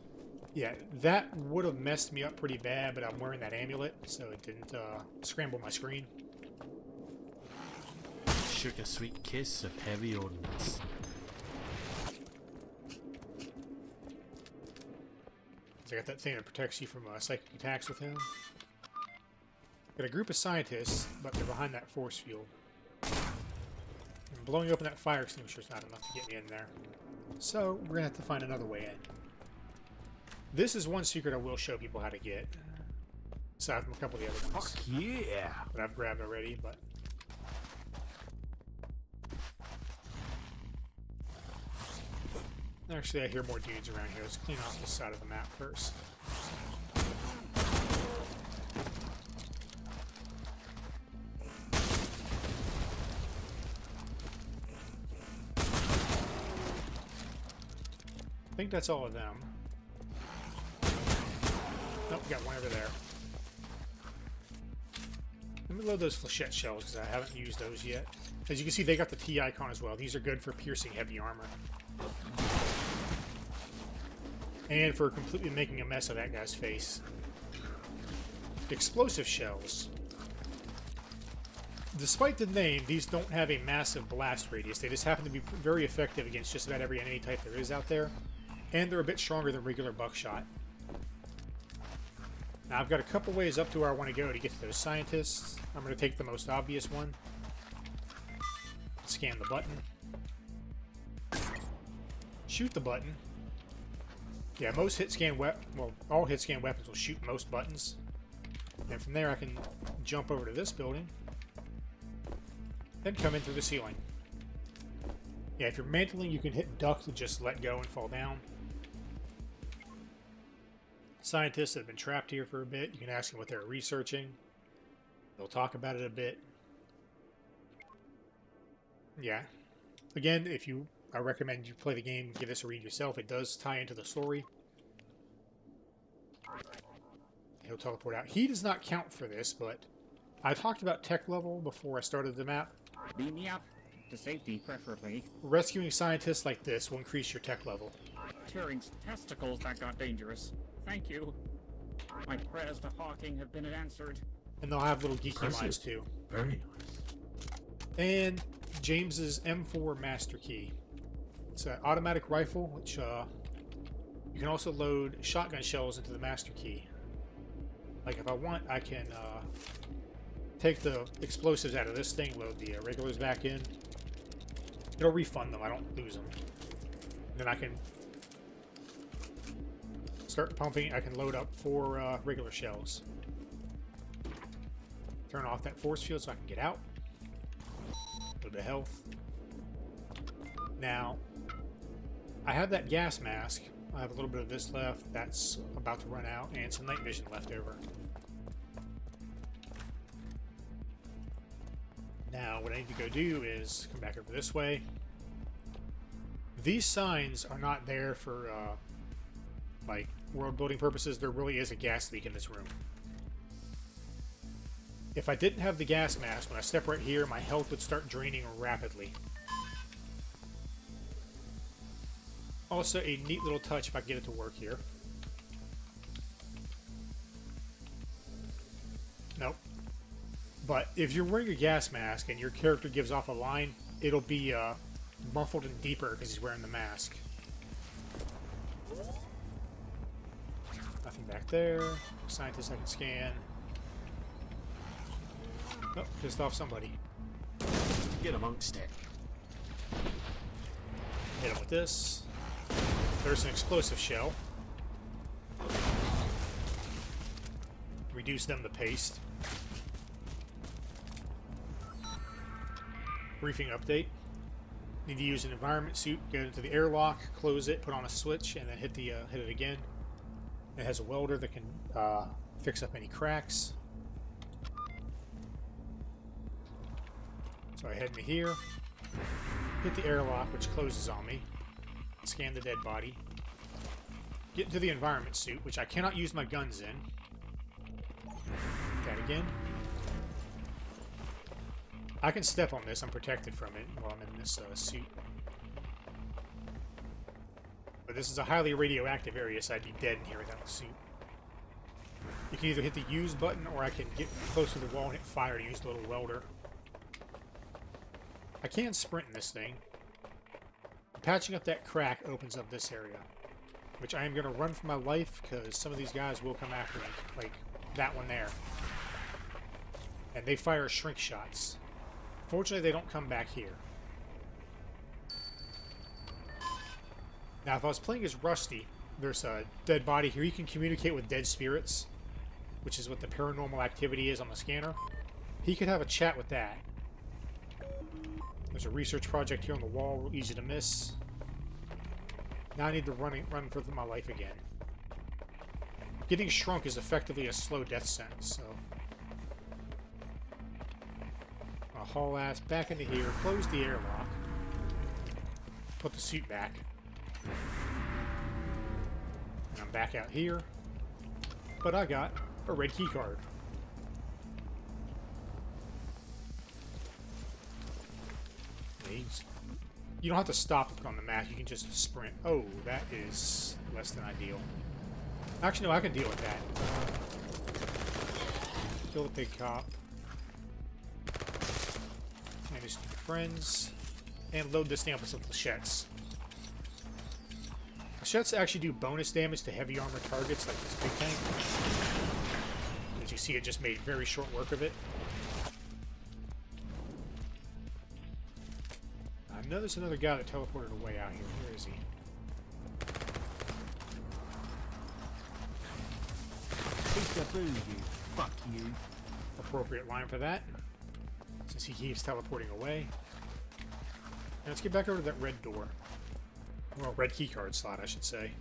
Yeah, that would have messed me up pretty bad, but I'm wearing that amulet, so it didn't scramble my screen. Sugar sweet kiss of heavy ordnance. I got that thing that protects you from psychic attacks with him. Got a group of scientists, but they're behind that force field. And blowing open that fire extinguisher is not enough to get me in there. So, we're going to have to find another way in. This is one secret I will show people how to get. Aside from a couple of the other ones. Fuck yeah! That I've grabbed already, but... Actually, I hear more dudes around here. Let's clean off this side of the map first. I think that's all of them. Nope, we got one over there. Let me load those flechette shells because I haven't used those yet. As you can see, they got the T icon as well. These are good for piercing heavy armor. And for completely making a mess of that guy's face. Explosive shells. Despite the name, these don't have a massive blast radius. They just happen to be very effective against just about every enemy type there is out there. And they're a bit stronger than regular buckshot. Now I've got a couple ways up to where I want to go to get to those scientists. I'm going to take the most obvious one. Scan the button. Shoot the button. Yeah, most hit scan all hit scan weapons will shoot most buttons. And from there I can jump over to this building. Then come in through the ceiling. Yeah, if you're mantling, you can hit duck to just let go and fall down. Scientists that have been trapped here for a bit, you can ask them what they're researching. They'll talk about it a bit. Yeah. Again, I recommend you play the game, give this a read yourself. It does tie into the story. He'll teleport out. He does not count for this, but I talked about tech level before I started the map. Beam me up. To safety, preferably. Rescuing scientists like this will increase your tech level. Turing's testicles, that got dangerous. Thank you. My prayers to Hawking have been answered. And they'll have little geeky lines too. Very nice. And James's M4 Master Key. It's an automatic rifle, which you can also load shotgun shells into the Master Key. Like if I want, I can take the explosives out of this thing, load the regulars back in. It'll refund them, I don't lose them. And then I can start pumping, I can load up 4 regular shells. Turn off that force field so I can get out. A little bit of health. Now, I have that gas mask. I have a little bit of this left. That's about to run out, and some night vision left over. Now, what I need to go do is come back over this way. These signs are not there for, like, world building purposes. There really is a gas leak in this room. If I didn't have the gas mask, when I step right here, my health would start draining rapidly. Also, a neat little touch if I can get it to work here. Nope. But if you're wearing a gas mask and your character gives off a line, it'll be muffled and deeper because he's wearing the mask. Nothing back there. Scientist I can scan. Oh, pissed off somebody. Get amongst it. Hit him with this. There's an explosive shell. Reduce them to paste. Briefing update. Need to use an environment suit, get into the airlock, close it, put on a switch, and then hit it again. It has a welder that can fix up any cracks. So I head into here, hit the airlock, which closes on me. Scan the dead body. Get into the environment suit, which I cannot use my guns in. That again. I can step on this. I'm protected from it while I'm in this suit. But this is a highly radioactive area, so I'd be dead in here without the suit. You can either hit the use button, or I can get close to the wall and hit fire to use the little welder. I can sprint in this thing. Patching up that crack opens up this area, which I am going to run for my life because some of these guys will come after me, like that one there. And they fire shrink shots. Fortunately, they don't come back here. Now, if I was playing as Rusty, there's a dead body here. You can communicate with dead spirits, which is what the paranormal activity is on the scanner. He could have a chat with that. There's a research project here on the wall, easy to miss. Now I need to run for my life again. Getting shrunk is effectively a slow death sentence, so... I'll haul ass back into here, close the airlock, put the suit back. And I'm back out here, but I got a red key card. You don't have to stop on the map, you can just sprint. Oh, that is less than ideal. Actually, no, I can deal with that. Kill the pig cop. And his friends. And load this thing up with some flechettes. Flechettes actually do bonus damage to heavy armor targets like this big tank. As you see, it just made very short work of it. I know there's another guy that teleported away out here. Where is he? Fuck you. Appropriate line for that, since he keeps teleporting away. Now let's get back over to that red door. Well, red keycard slot, I should say.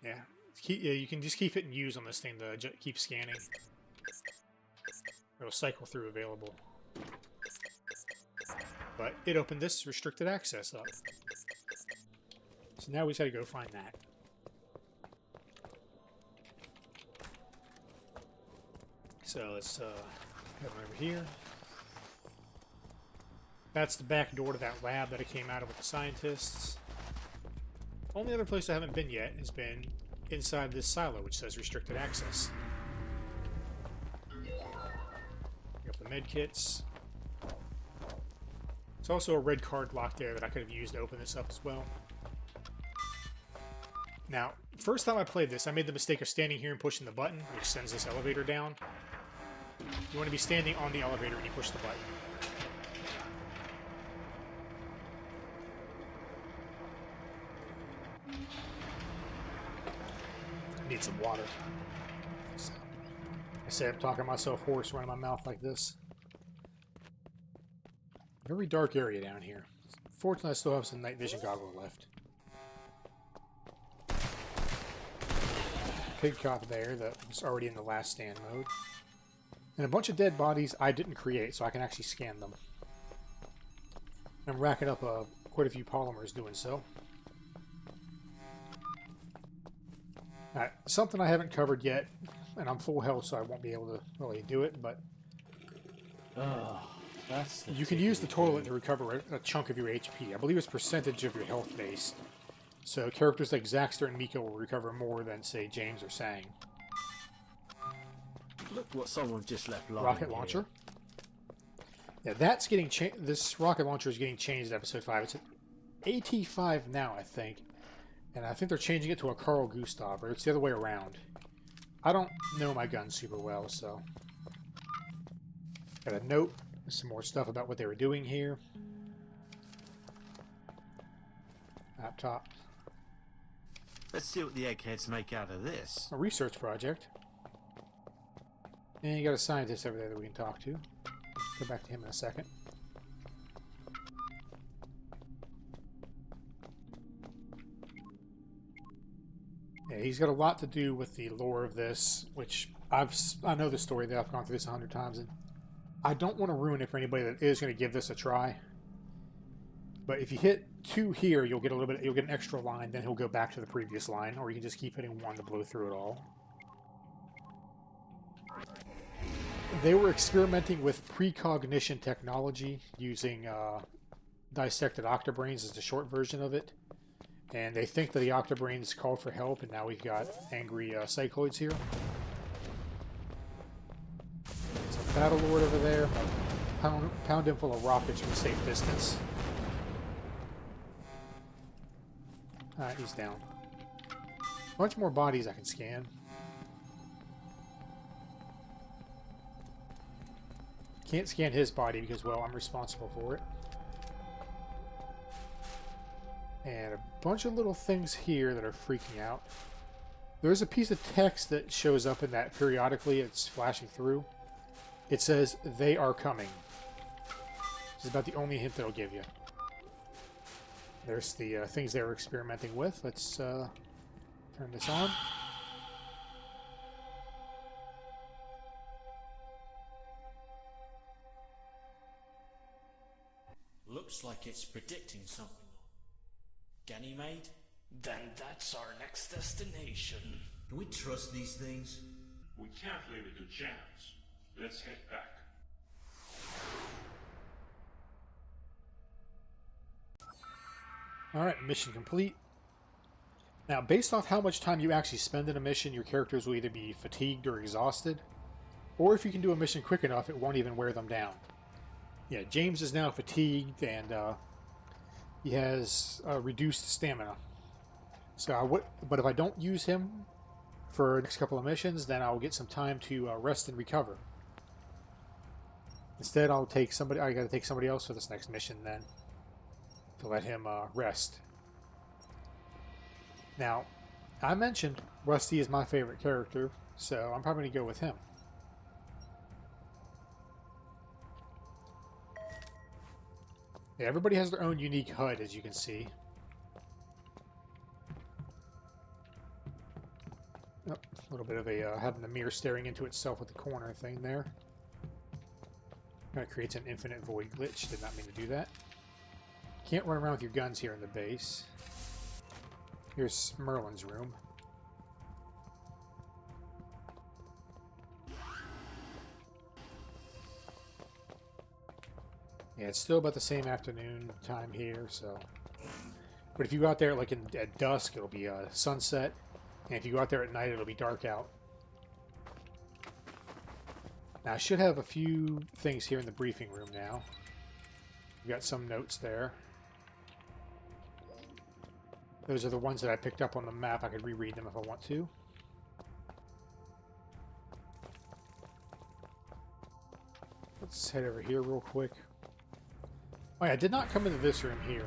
Yeah, you can just keep hitting use on this thing to keep scanning. It'll cycle through available. But it opened this restricted access up. So now we just gotta go find that. So let's head on over here. That's the back door to that lab that I came out of with the scientists. Only other place I haven't been yet has been inside this silo, which says restricted access. Got the med kits. There's also a red card lock there that I could have used to open this up as well. Now, first time I played this, I made the mistake of standing here and pushing the button, which sends this elevator down. You want to be standing on the elevator when you push the button. I need some water. So, I say I'm talking myself hoarse, running my mouth like this. Very dark area down here. Fortunately, I still have some night vision goggles left. Pig cop there that was already in the last stand mode. And a bunch of dead bodies I didn't create, so I can actually scan them. I'm racking up quite a few polymers doing so. Alright, something I haven't covered yet, and I'm full health, so I won't be able to really do it, but... you can use the toilet to recover a chunk of your HP. I believe it's percentage of your health based. So characters like Zaxter and Miko will recover more than, say, James or Sang. Look what someone just left lying Rocket launcher. Yeah, that's getting changed. This rocket launcher is getting changed in episode 5. It's an AT-5 now, I think. And I think they're changing it to a Carl Gustav, or it's the other way around. I don't know my gun super well, so... Got a note. Some more stuff about what they were doing here. Laptop. Let's see what the eggheads make out of this. A research project. And you got a scientist over there that we can talk to. Go back to him in a second. Yeah, he's got a lot to do with the lore of this, which I know the story that I've gone through this 100 times, and I don't want to ruin it for anybody that is going to give this a try. But if you hit 2 here, you'll get a little bit. You'll get an extra line. Then he'll go back to the previous line, or you can just keep hitting 1 to blow through it all. They were experimenting with precognition technology using dissected octobrains as the short version of it, and they think that the octobrains called for help, and now we've got angry cycloids here. There's a battle lord over there. Pound him full of rockets from a safe distance. Alright, he's down. A bunch more bodies I can scan. Can't scan his body because, well, I'm responsible for it. And a bunch of little things here that are freaking out. There's a piece of text that shows up in that periodically. It's flashing through. It says, "They are coming." This is about the only hint that I'll give you. There's the things they were experimenting with. Let's turn this on. Looks like it's predicting something. Ganymede? Then that's our next destination. Can we trust these things? We can't leave it to chance. Let's head back. Alright, mission complete. Now, based off how much time you actually spend in a mission, your characters will either be fatigued or exhausted, or if you can do a mission quick enough, it won't even wear them down. Yeah, James is now fatigued, and he has reduced stamina. So, but if I don't use him for the next couple of missions, then I'll get some time to rest and recover. Instead, I'll take somebody. I got to take somebody else for this next mission then, to let him rest. Now, I mentioned Rusty is my favorite character, so I'm probably going to go with him. Yeah, everybody has their own unique HUD, as you can see. Oh, a little bit of a having the mirror staring into itself with the corner thing there. Kind of creates an infinite void glitch. Did not mean to do that. Can't run around with your guns here in the base. Here's Merlin's room. Yeah, it's still about the same afternoon time here, so... But if you go out there like at dusk, it'll be sunset. And if you go out there at night, it'll be dark out. Now, I should have a few things here in the briefing room now. We've got some notes there. Those are the ones that I picked up on the map. I could reread them if I want to. Let's head over here real quick. Oh yeah, I did not come into this room here.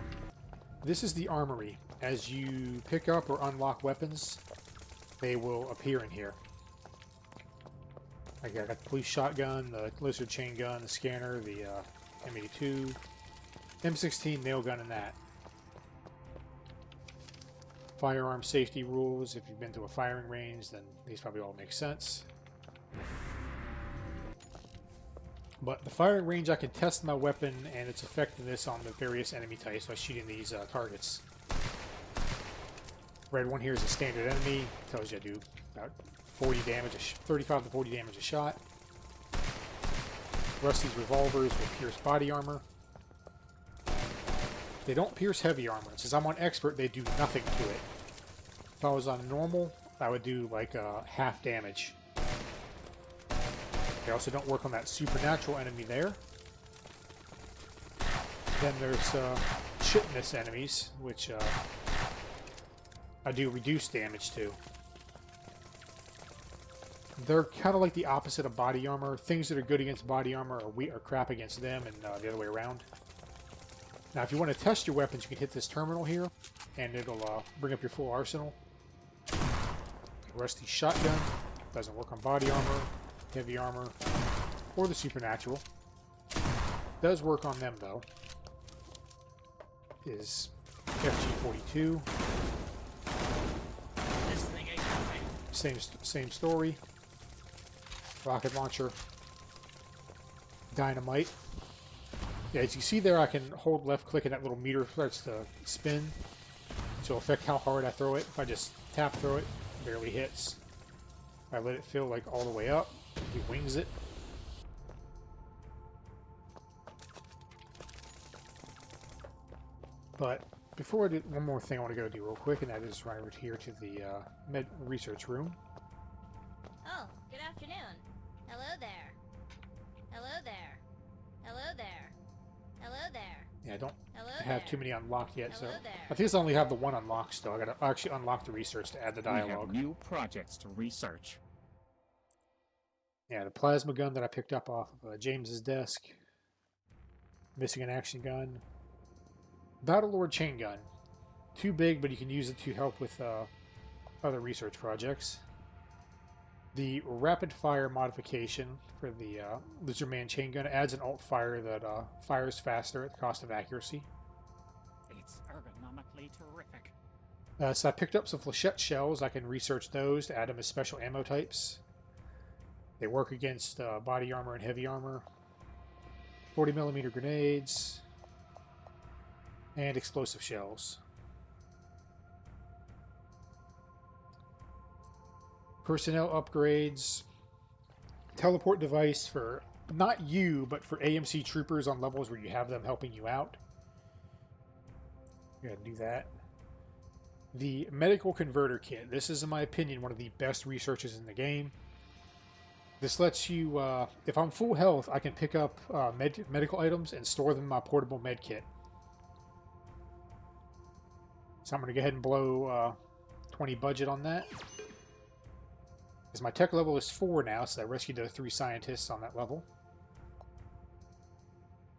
This is the armory. As you pick up or unlock weapons, they will appear in here. I got the police shotgun, the lizard chain gun, the scanner, the M82, M16 nail gun, and that. Firearm safety rules. If you've been to a firing range, then these probably all make sense. But the firing range, I can test my weapon and its effectiveness on the various enemy types by shooting these targets. Red one here is a standard enemy. Tells you I do about 40 damage, 35 to 40 damage a shot. Rusty's revolvers will pierce body armor. They don't pierce heavy armor. Since I'm on expert, they do nothing to it. If I was on normal, I would do like half damage. They also don't work on that supernatural enemy there. Then there's chitinous enemies, which I do reduce damage to. They're kind of like the opposite of body armor. Things that are good against body armor are crap against them, and the other way around. Now, if you want to test your weapons, you can hit this terminal here, and it'll bring up your full arsenal. Rusty shotgun doesn't work on body armor, heavy armor, or the supernatural. Does work on them though. Is FG-42. This thing ain't nothing. Same story. Rocket launcher. Dynamite. Yeah, as you see there, I can hold left click and that little meter starts to spin to affect how hard I throw it. If I just tap throw it, it barely hits. If I let it fill like all the way up, he wings it. But before I do, one more thing I want to go do real quick, and that is right over here to the research room. Oh, good afternoon. Hello there. Hello there. Hello there. Hello there. Yeah, I don't Hello have there. too many unlocked yet, Hello so there. I think I only have the one unlocked still. I gotta actually unlock the research to add the We have dialogue. new projects to research. Yeah, the plasma gun that I picked up off of James's desk. Missing an action gun. Battlelord chain gun. Too big, but you can use it to help with other research projects. The rapid fire modification for the Lizardman chain gun adds an alt fire that fires faster at the cost of accuracy. It's ergonomically terrific. So I picked up some flechette shells. I can research those to add them as special ammo types. They work against body armor and heavy armor. 40mm grenades. And explosive shells. Personnel upgrades. Teleport device for not you, but for AMC troopers on levels where you have them helping you out. Go ahead and do that. The medical converter kit. This is, in my opinion, one of the best researches in the game. This lets you, if I'm full health, I can pick up medical items and store them in my portable med kit. So I'm going to go ahead and blow 20 budget on that. Because my tech level is 4 now, so I rescued the 3 scientists on that level.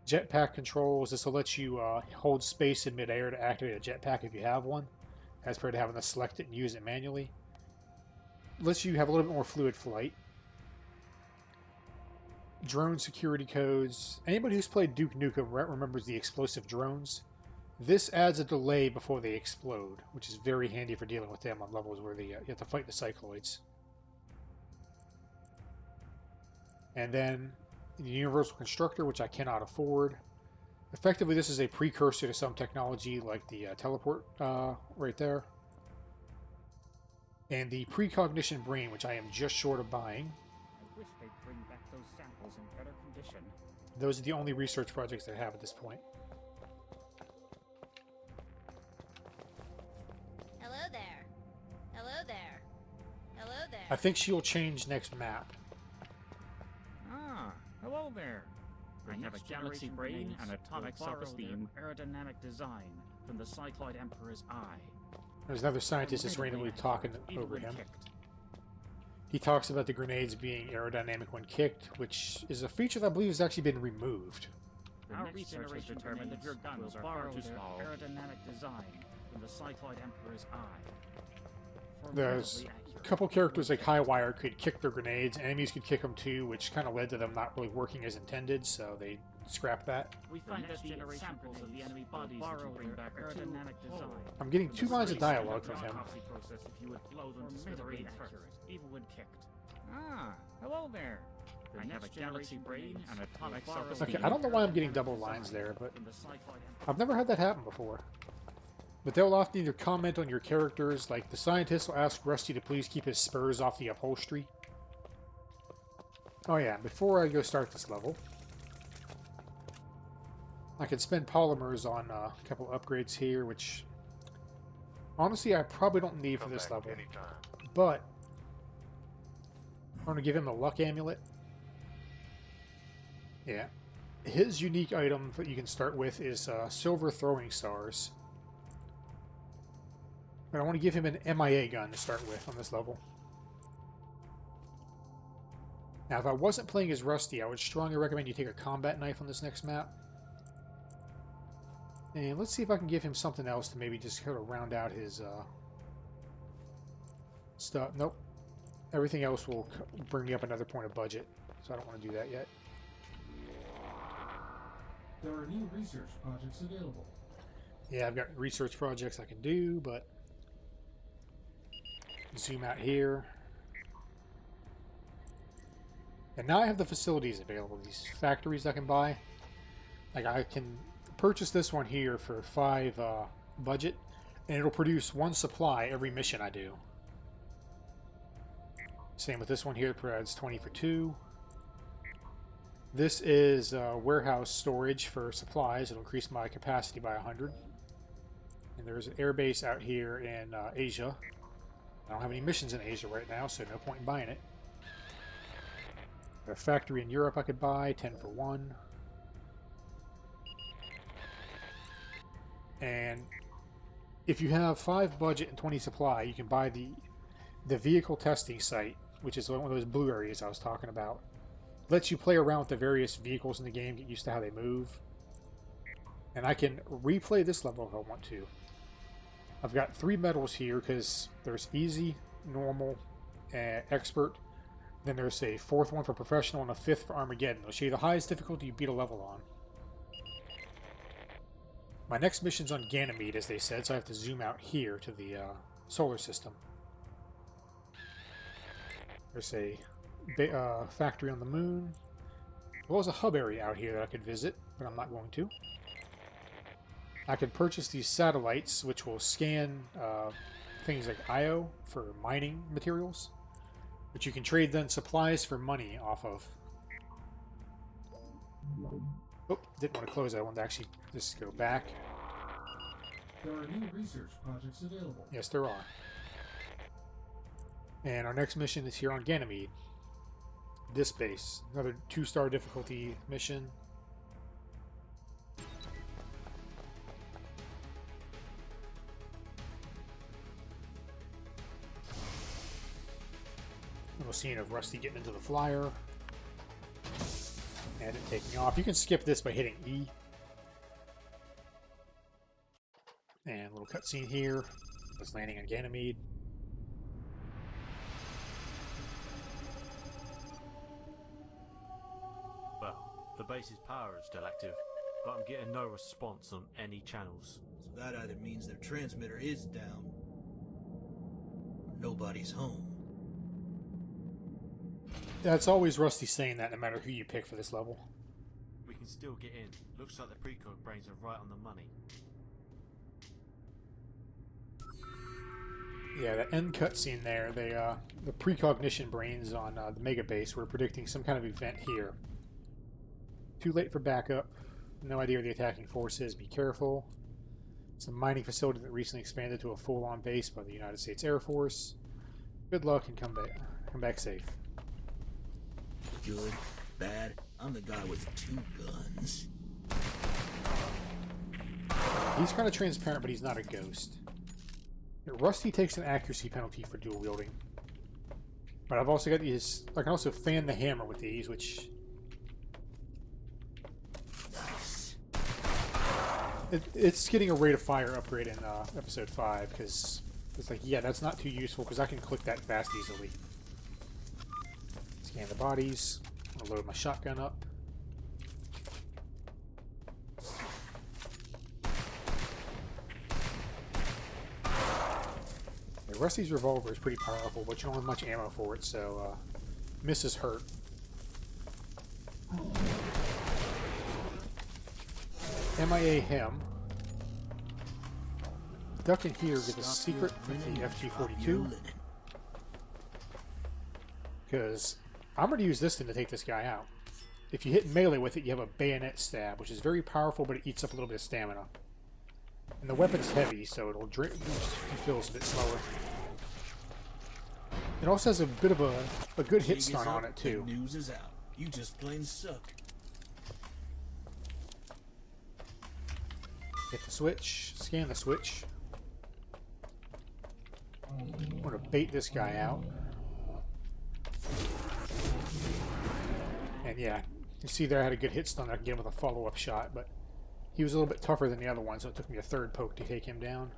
Jetpack controls. This will let you hold space in midair to activate a jetpack if you have one, as opposed to having to select it and use it manually. Lets you have a little bit more fluid flight. Drone security codes. Anybody who's played Duke Nukem remembers the explosive drones. This adds a delay before they explode, which is very handy for dealing with them on levels where you have to fight the cycloids. And then the Universal Constructor, which I cannot afford. Effectively, this is a precursor to some technology like the teleport right there. And the Precognition Brain, which I am just short of buying. I wish they'd bring back those samples in better condition. Those are the only research projects I have at this point. Hello there. Hello there. Hello there. I think she'll change next map. Ah, hello there. I have a galaxy brain and atomic self-esteem aerodynamic design from the Cycloid Emperor's eye. There's another scientist that's randomly talking over him. He talks about the grenades being aerodynamic when kicked, which is a feature that I believe has actually been removed. Our research has determined that your guns are far too small. Aerodynamic design from the Cycloid Emperor's eye. There's a couple characters like Highwire could kick their grenades, enemies could kick them too, which kind of led to them not really working as intended, so they scrapped that. We find that the samples of the enemy bodies that bring back aerodynamic design. I'm getting 2 lines of dialogue from him. Process if you would blow them to smithereens accurate, even when kicked. Ah, hello there. I have a galaxy brain and atomic self-esteem. Okay, I don't know why I'm getting double lines there, but I've never had that happen before. But they'll often either comment on your characters, like the scientist will ask Rusty to please keep his spurs off the upholstery. Oh yeah, before I go start this level, I can spend polymers on a couple upgrades here, which honestly I probably don't need for this level. But I'm going to give him the luck amulet. Yeah. His unique item that you can start with is silver throwing stars. But I want to give him an MIA gun to start with on this level. Now, if I wasn't playing as Rusty, I would strongly recommend you take a combat knife on this next map. And let's see if I can give him something else to maybe just kind of round out his stuff. Nope. Everything else will bring me up another point of budget, so I don't want to do that yet. There are new research projects available. Yeah, I've got research projects I can do, but zoom out here. And now I have the facilities available, these factories I can buy. Like I can purchase this one here for 5 budget, and it'll produce 1 supply every mission I do. Same with this one here, it provides 20 for 2. This is warehouse storage for supplies. It'll increase my capacity by 100. And there's an airbase out here in Asia. I don't have any missions in Asia right now, so no point in buying it. A factory in Europe I could buy, 10 for 1. And if you have 5 budget and 20 supply, you can buy the vehicle testing site, which is one of those blue areas I was talking about. Lets you play around with the various vehicles in the game, get used to how they move. And I can replay this level if I want to. I've got 3 medals here because there's easy, normal, and expert. Then there's a 4th one for professional and a 5th for Armageddon. It'll show you the highest difficulty you beat a level on. My next mission's on Ganymede, as they said, so I have to zoom out here to the solar system. There's a factory on the moon, as well as a hub area out here that I could visit, but I'm not going to. I could purchase these satellites, which will scan things like IO for mining materials, but you can trade then supplies for money off of. Oh, didn't want to close that. I wanted to actually just go back. There are new research projects available. Yes, there are. And our next mission is here on Ganymede. This base. Another 2-star difficulty mission. Little scene of Rusty getting into the flyer. And it taking off. You can skip this by hitting E. And a little cutscene here. It's landing on Ganymede. Well, the base's power is still active, but I'm getting no response on any channels. So that either means their transmitter is down, or nobody's home. That's always Rusty saying that no matter who you pick for this level. We can still get in. Looks like the precog brains are right on the money. Yeah, the end cutscene there, the precognition brains on the mega base were predicting some kind of event here. Too late for backup. No idea where the attacking force is. Be careful. It's a mining facility that recently expanded to a full-on base by the United States Air Force. Good luck and come back safe. Good, bad. I'm the guy with 2 guns. He's kind of transparent, but he's not a ghost. Rusty takes an accuracy penalty for dual wielding. But I've also got these... I can also fan the hammer with these, which... Nice. It's getting a rate of fire upgrade in episode 5, because it's like, yeah, that's not too useful, because I can click that fast easily. Scan the bodies. I'll load my shotgun up. Rusty's revolver is pretty powerful, but you don't have much ammo for it, so misses hurt. MIA him. Duck in here, get a secret with the FG-42. Because I'm going to use this thing to take this guy out. If you hit melee with it, you have a bayonet stab, which is very powerful, but it eats up a little bit of stamina. And the weapon's heavy, so it'll drink, it feels a bit slower. It also has a bit of a good hit stun on it too. The news is out. You just plain suck. Hit the switch. Scan the switch. I'm going to bait this guy out. And yeah, you see there I had a good hit stun that I can get him with a follow-up shot, but he was a little bit tougher than the other one, so it took me a 3rd poke to take him down.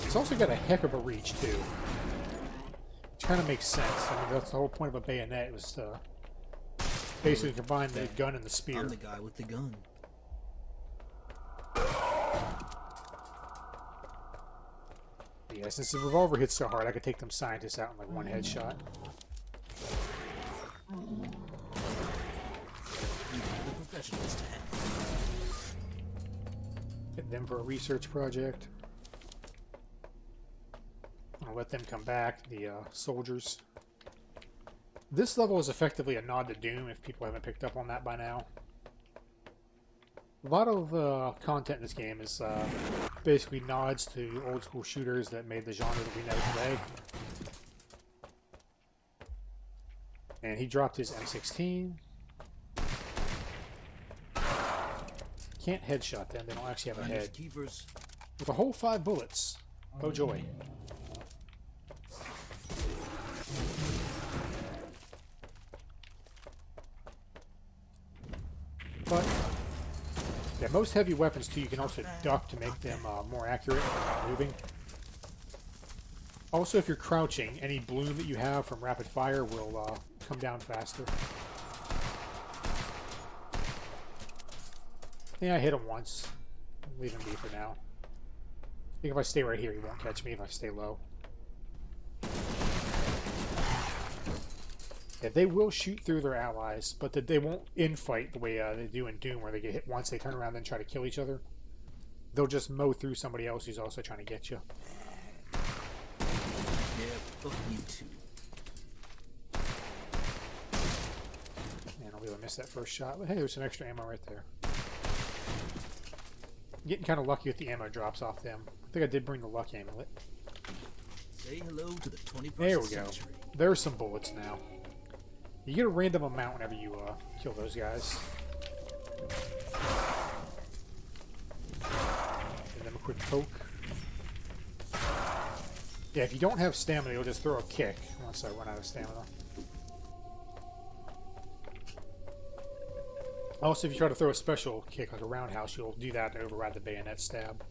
It's also got a heck of a reach, too. Which kind of makes sense. I mean, that's the whole point of a bayonet, was to basically combine the gun and the spear. I'm the guy with the gun. Yeah, since the revolver hits so hard, I could take them scientists out in like 1 headshot. professionals to handle. Get them for a research project. I'll let them come back, the soldiers. This level is effectively a nod to Doom, if people haven't picked up on that by now. A lot of content in this game is basically nods to old school shooters that made the genre that we know today. And he dropped his M16. Can't headshot them, they don't actually have a head. With a whole 5 bullets. Oh joy. But yeah, most heavy weapons too, you can also duck to make them more accurate when moving. Also, if you're crouching, any bloom that you have from rapid fire will come down faster. Yeah, I hit him once. Leave him be for now. I think if I stay right here, he won't catch me if I stay low. Yeah, they will shoot through their allies, but they won't infight the way they do in Doom, where they get hit once, they turn around and try to kill each other. They'll just mow through somebody else who's also trying to get you. Yeah, fuck you too. Man, I'll be able to miss that first shot. But hey, there's some extra ammo right there. Getting kind of lucky with the ammo drops off them. I think I did bring the luck amulet. Say hello to the 21st There we go. century. There's some bullets now. You get a random amount whenever you kill those guys. Give them a quick poke. Yeah, if you don't have stamina, you'll just throw a kick once I run out of stamina. Also, if you try to throw a special kick like a roundhouse, you'll do that to override the bayonet stab.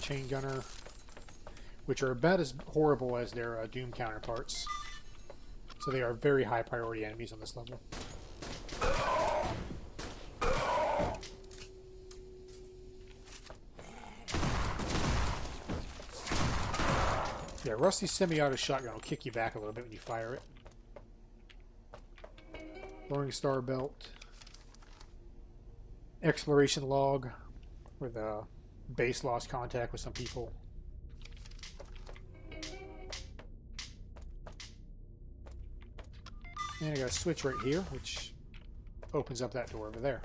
Chain gunner, which are about as horrible as their Doom counterparts. So they are very high priority enemies on this level. Yeah, Rusty's semi-auto shotgun will kick you back a little bit when you fire it. Lowering Star Belt. Exploration log, where the base lost contact with some people. And I got a switch right here, which opens up that door over there.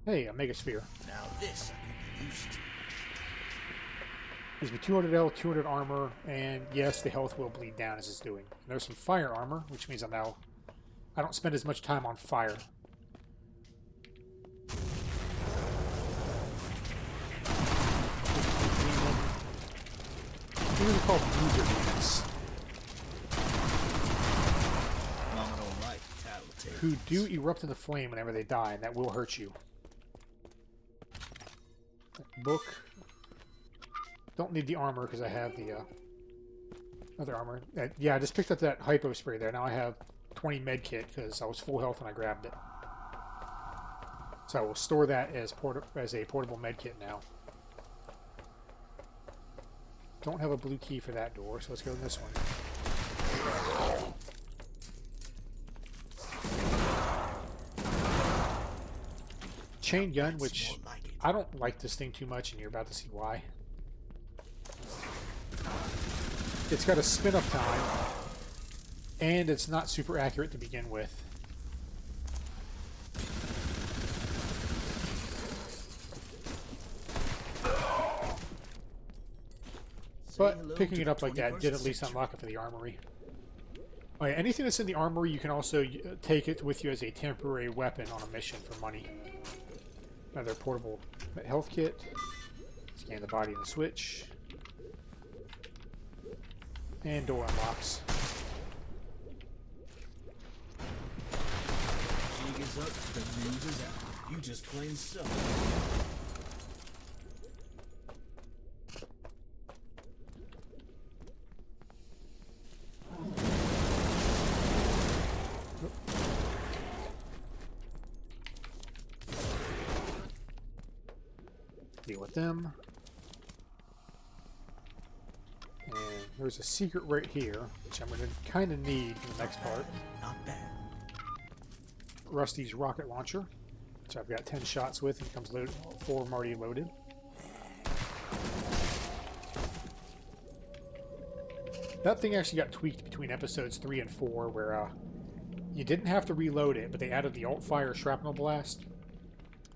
Hey, a Megasphere. Now this I can be used to. Gives me 200 health, 200 armor, and yes, the health will bleed down as it's doing. And there's some fire armor, which means I don't spend as much time on fire. These are called user demons, who do erupt in the flame whenever they die, and that will hurt you. Book. Don't need the armor because I have the other armor. Yeah, I just picked up that hypo spray there. Now I have 20 med kit because I was full health when I grabbed it. So I will store that as a portable med kit now. Don't have a blue key for that door, so let's go in this one. Chain gun, which I don't like this thing too much, and you're about to see why. It's got a spin up time, and it's not super accurate to begin with. But picking it up like that did at least unlock it for the armory. Oh yeah, anything that's in the armory, you can also take it with you as a temporary weapon on a mission for money. Another portable health kit. Scan the body and the switch. And door unlocks. Jig is up, the news is out. You just plain suck. Deal with them. there's a secret right here, which I'm going to kind of need for the next part. Not bad. Rusty's rocket launcher, which I've got 10 shots with, and it comes loaded, 4 of them already loaded. That thing actually got tweaked between episodes 3 and 4, where you didn't have to reload it, but they added the alt-fire shrapnel blast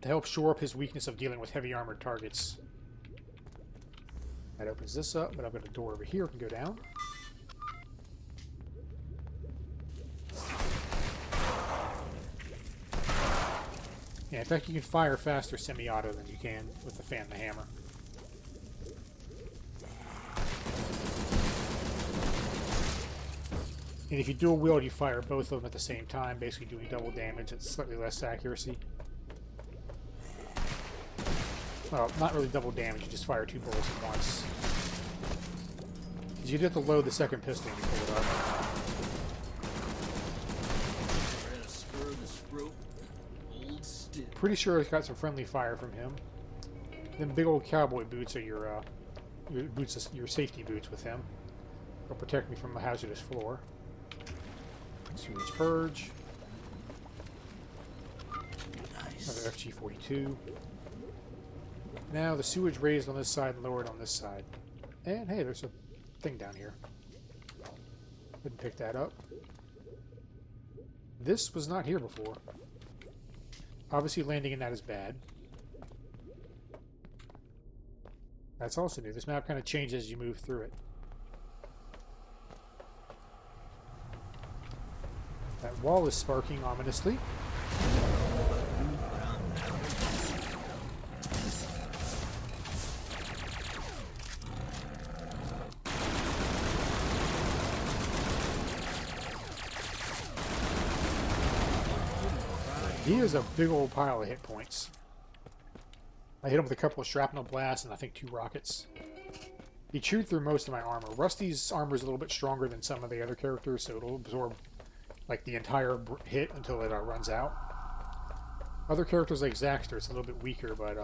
to help shore up his weakness of dealing with heavy armored targets. That opens this up, but I've got a door over here I can go down. Yeah, in fact, you can fire faster semi-auto than you can with the fan and the hammer. And if you dual wield, you fire both of them at the same time, basically doing double damage at slightly less accuracy. Well, not really double damage, you just fire 2 bullets at once. Because you'd have to load the second pistol when you pull it up. Pretty sure it's got some friendly fire from him. Them big old cowboy boots are your boots, your safety boots with him. They'll protect me from the hazardous floor. Sewage purge. Nice. Another FG-42. Now the sewage raised on this side and lowered on this side. And hey, there's a thing down here. Didn't pick that up. This was not here before. Obviously landing in that is bad. That's also new. This map kind of changes as you move through it. That wall is sparking ominously. He is a big old pile of hit points. I hit him with a couple of shrapnel blasts and I think 2 rockets. He chewed through most of my armor. Rusty's armor is a little bit stronger than some of the other characters, so it'll absorb like the entire hit until it runs out. Other characters like Zaxter, it's a little bit weaker, but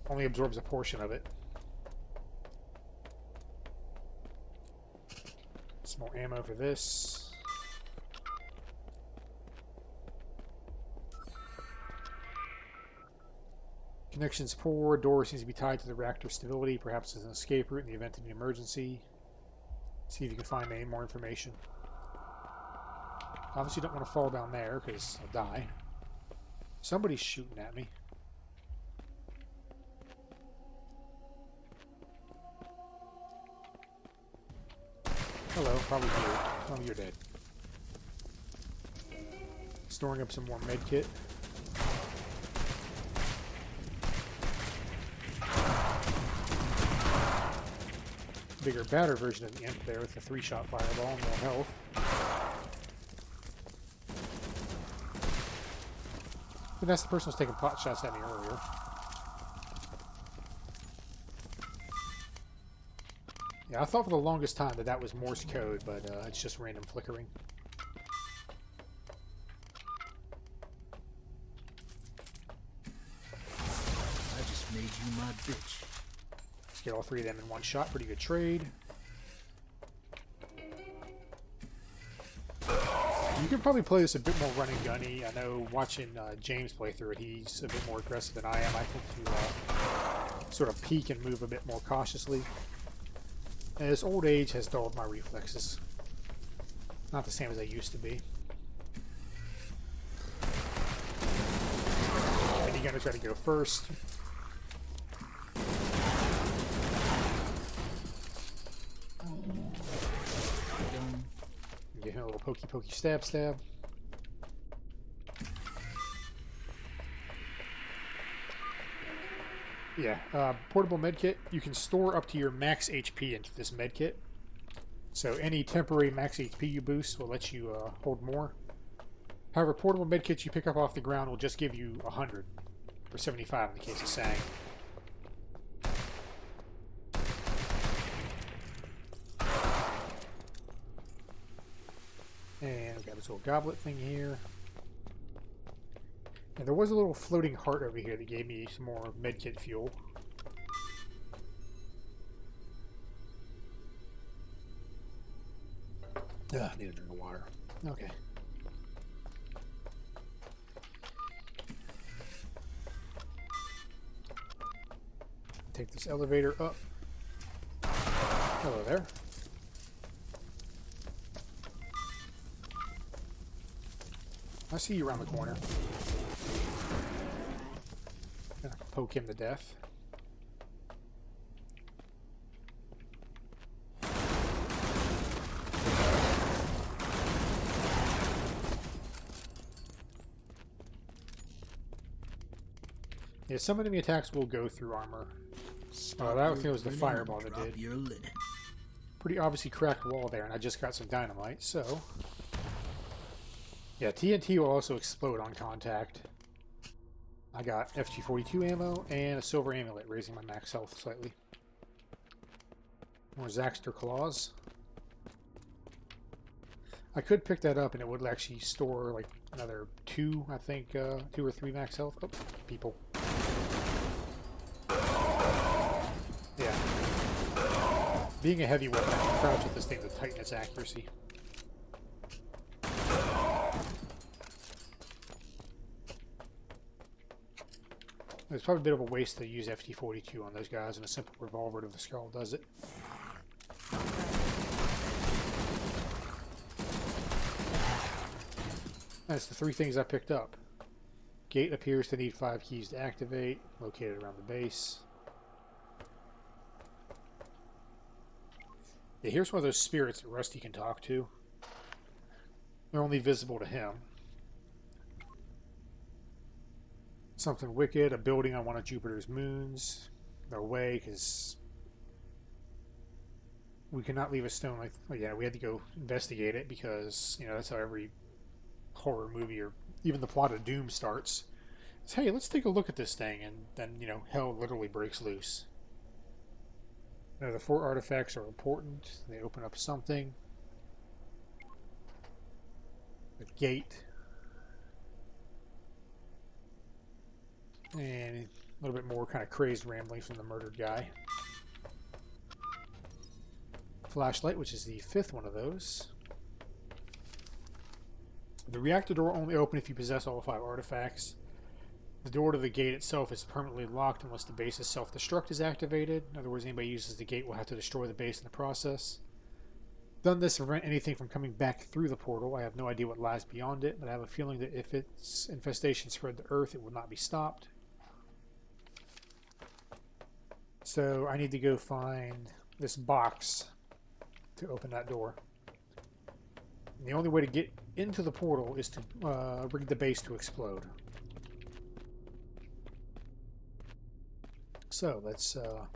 only absorbs a portion of it. Some more ammo for this. Connections poor. Door seems to be tied to the reactor stability. Perhaps there's an escape route in the event of an emergency. See if you can find any more information. Obviously, don't want to fall down there because I'll die. Somebody's shooting at me. Hello, probably you. Oh, you're dead. Storing up some more medkit. Bigger, badder version of the imp there with the 3-shot fireball and more health. But that's the person who's taking pot shots at me earlier. Yeah, I thought for the longest time that was Morse code, but it's just random flickering. I just made you my bitch. Let's get all 3 of them in one shot. Pretty good trade. You can probably play this a bit more run and gunny. I know watching James play through it, he's a bit more aggressive than I am. I think to sort of peek and move a bit more cautiously. As old age has dulled my reflexes. Not the same as they used to be. And you're gonna try to go first. Give him a little pokey pokey stab stab. Yeah, portable medkit. You can store up to your max HP into this medkit. So any temporary max HP you boost will let you hold more. However, portable medkits you pick up off the ground will just give you 100 or 75 in the case of Sang. And we got this little goblet thing here. And there was a little floating heart over here that gave me some more medkit fuel. I need a drink of water. Okay. Take this elevator up. Hello there. I see you around the corner. Gonna poke him to death. Yeah, some enemy attacks will go through armor. I don't think it was the fireball that did. Pretty obviously cracked wall there, and I just got some dynamite, so... Yeah, TNT will also explode on contact. I got FG42 ammo and a silver amulet, raising my max health slightly. More Zaxter claws. I could pick that up and it would actually store like another 2, I think, 2 or 3 max health. Oh, people. Yeah. Being a heavy weapon, I can crouch at this thing to tighten its accuracy. It's probably a bit of a waste to use FT42 on those guys, and a simple revolver to the skull does it. That's the 3 things I picked up. Gate appears to need 5 keys to activate, located around the base. Yeah, here's one of those spirits that Rusty can talk to. They're only visible to him. Something wicked, a building on one of Jupiter's moons. No way, because we cannot leave a stone like... Oh yeah, we had to go investigate it because, you know, that's how every horror movie or even the plot of Doom starts. It's, hey, let's take a look at this thing, and then, you know, hell literally breaks loose. Now, the 4 artifacts are important. They open up something. The gate. And a little bit more kind of crazed ramblings from the murdered guy. Flashlight, which is the 5th one of those. The reactor door will only open if you possess all 5 artifacts. The door to the gate itself is permanently locked unless the base's self-destruct is activated. In other words, anybody who uses the gate will have to destroy the base in the process. Done this to prevent anything from coming back through the portal. I have no idea what lies beyond it, but I have a feeling that if its infestation spread to Earth, it will not be stopped. So I need to go find this box to open that door. And the only way to get into the portal is to rig the base to explode. So let's go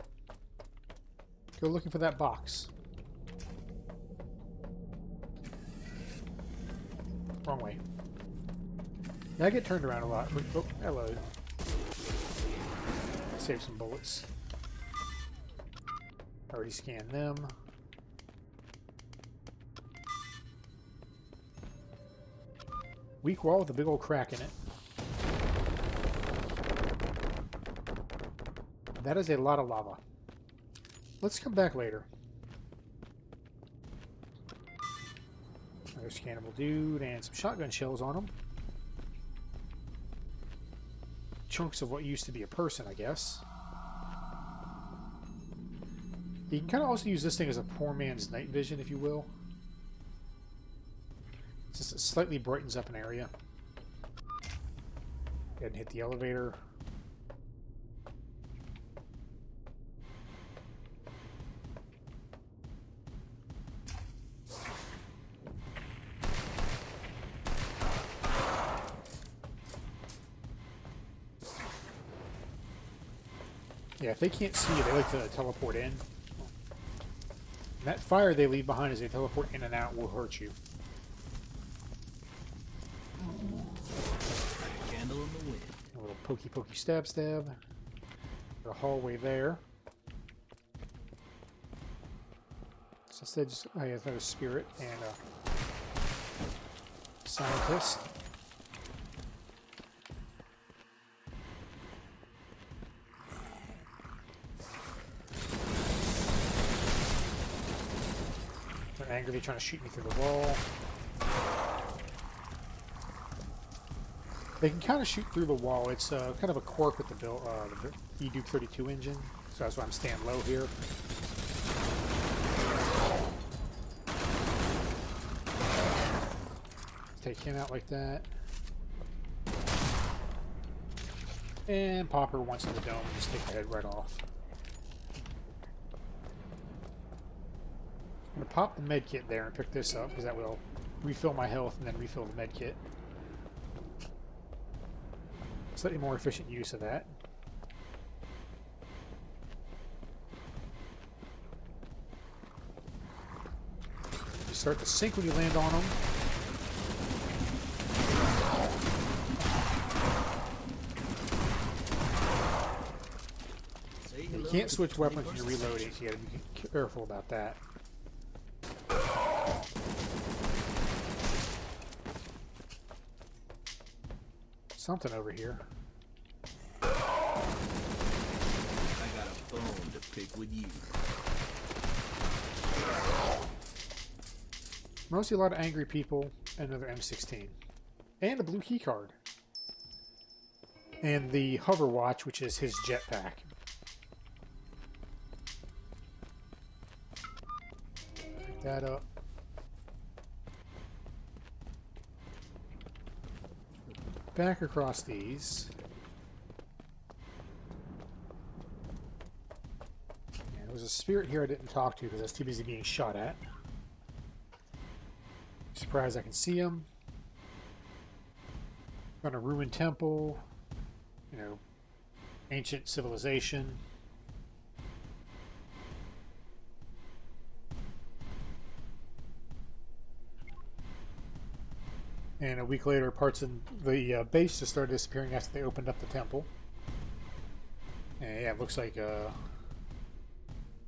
looking for that box. Wrong way. Yeah, I get turned around a lot. Oh, hello. Save some bullets. Already scanned them. Weak wall with a big old crack in it. That is a lot of lava. Let's come back later. Another scannable dude and some shotgun shells on him. Chunks of what used to be a person, I guess. You can kind of also use this thing as a poor man's night vision, if you will. It just slightly brightens up an area. Go ahead and hit the elevator. Yeah, if they can't see you, they like to teleport in. And that fire they leave behind as they teleport in and out will hurt you. Candle in the wind. A little pokey pokey stab stab. Got a hallway there. So instead, just I have a spirit and a scientist. angrily trying to shoot me through the wall. They can kind of shoot through the wall. It's kind of a quirk with the E-Duke 32 engine, so that's why I'm staying low here. Take him out like that. And pop her once in the dome and just take the head right off. I'm going to pop the med kit there and pick this up because that will refill my health and then refill the med kit. Slightly more efficient use of that. You start to sink when you land on them. You can't switch weapons when you're reloading, so you gotta be careful about that. Something over here. I got a bone to pick with you. Mostly a lot of angry people and another M16. And a blue key card. And the hover watch, which is his jetpack. Pick that up. Back across these. And there was a spirit here I didn't talk to because I was too busy being shot at. Surprised I can see him. On a ruined temple. You know, ancient civilization. And a week later, parts of the base just started disappearing after they opened up the temple. And yeah, it looks like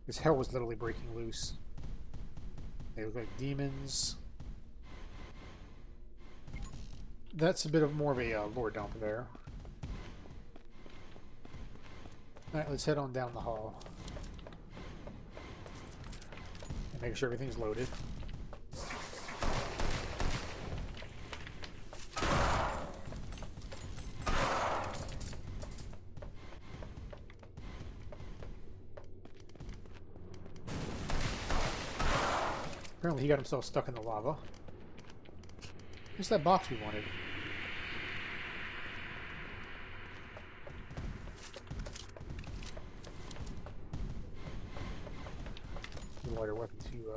this hell was literally breaking loose. They look like demons. That's a bit of more of a lore dump there. Alright, let's head on down the hall. And make sure everything's loaded. Apparently he got himself stuck in the lava. Here's that box we wanted. Lighter weapon to,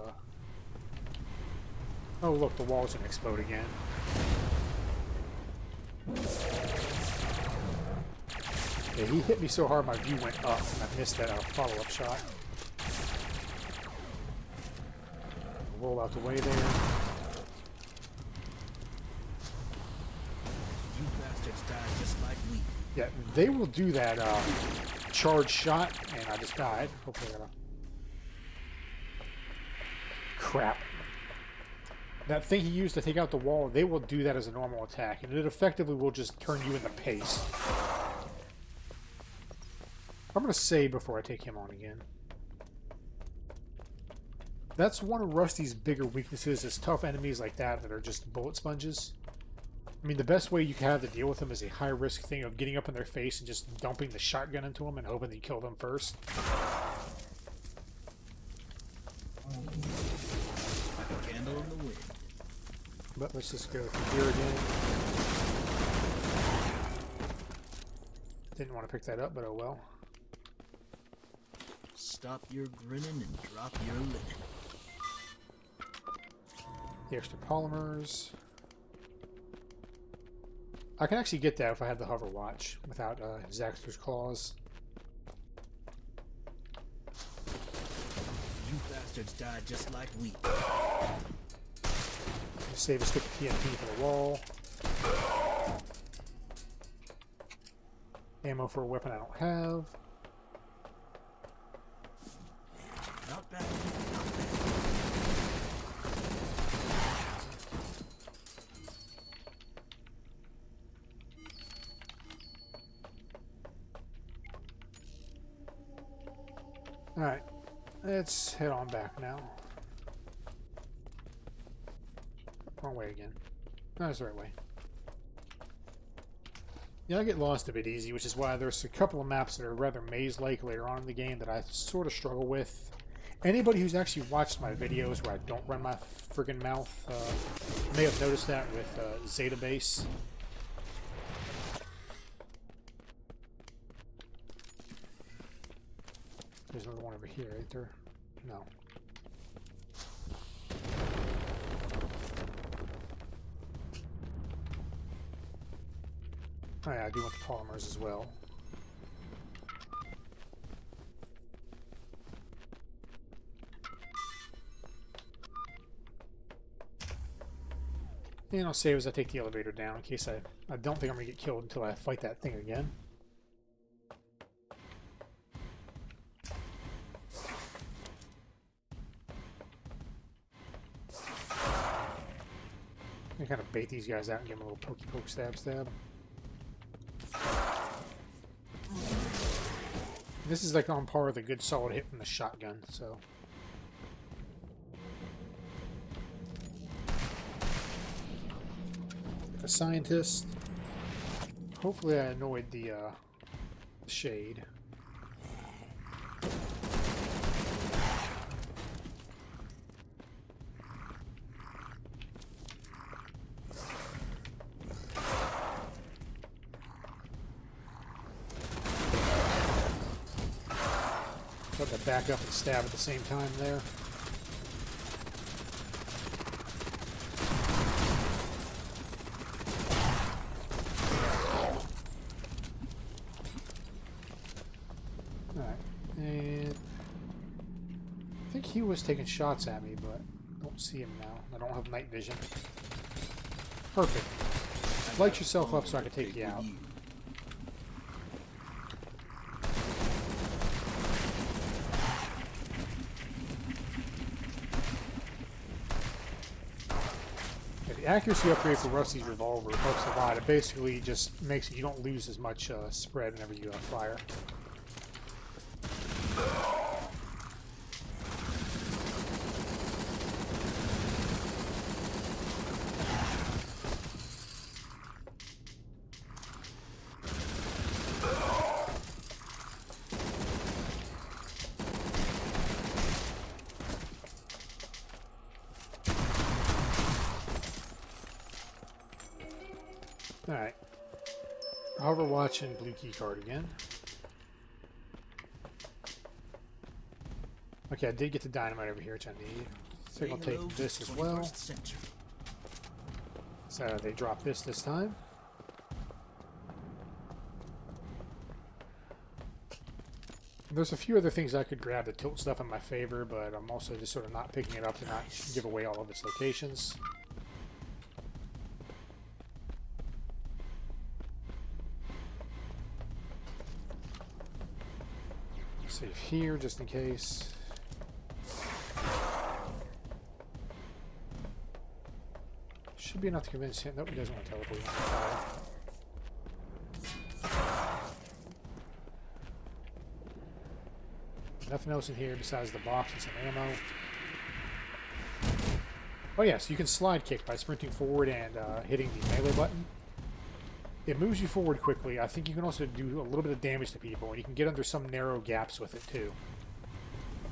Oh look, the wall's gonna explode again. Yeah, he hit me so hard my view went up and I missed that follow-up shot. Roll out the way there. You bastards died just like we. Yeah, they will do that charge shot, and I just died. Hopefully I gotta... Crap. That thing he used to take out the wall, they will do that as a normal attack, and it effectively will just turn you into paste. I'm gonna save before I take him on again. That's one of Rusty's bigger weaknesses, is tough enemies like that are just bullet sponges. I mean, the best way you can have to deal with them is a high-risk thing of getting up in their face and just dumping the shotgun into them and hoping that you kill them first. Like a candle in the wind. But let's just go through here again. Didn't want to pick that up, but oh well. Stop your grinning and drop your linen. The extra polymers. I can actually get that if I have the hover watch without Zaxter's claws. You bastards died just like we. Save a stick of TNT for the wall. Ammo for a weapon I don't have. Not bad. Alright, let's head on back now. wrong way again. No, that's the right way. Yeah, I get lost a bit easy, which is why there's a couple of maps that are rather maze-like later on in the game that I sort of struggle with. Anybody who's actually watched my videos where I don't run my friggin' mouth may have noticed that with Zeta Base. There's another one over here, right there? No. Oh yeah, I do want the polymers as well. And I'll save as I take the elevator down in case I don't think I'm going to get killed until I fight that thing again. I kind of bait these guys out and give them a little pokey poke stab stab. This is like on par with a good solid hit from the shotgun, so. The scientist. Hopefully I annoyed the shade. Got to back up and stab at the same time there. Alright, and I think he was taking shots at me, but I don't see him now. I don't have night vision. Perfect. Light yourself up so I can take you out. The accuracy upgrade for Rusty's revolver helps a lot. It basically just makes it you don't lose as much spread whenever you fire. Alright. Overwatch and blue key card again. Okay, I did get the dynamite over here, which I need. So I'll take this as well. So they drop this time. There's a few other things I could grab to tilt stuff in my favor, but I'm also just sort of not picking it up to not give away all of its locations. Save here just in case. Should be enough to convince him. Nope, he doesn't want to teleport. He wants to fire. Nothing else in here besides the box and some ammo. Oh yes, you can slide kick by sprinting forward and hitting the melee button. It moves you forward quickly. I think you can also do a little bit of damage to people, and you can get under some narrow gaps with it too.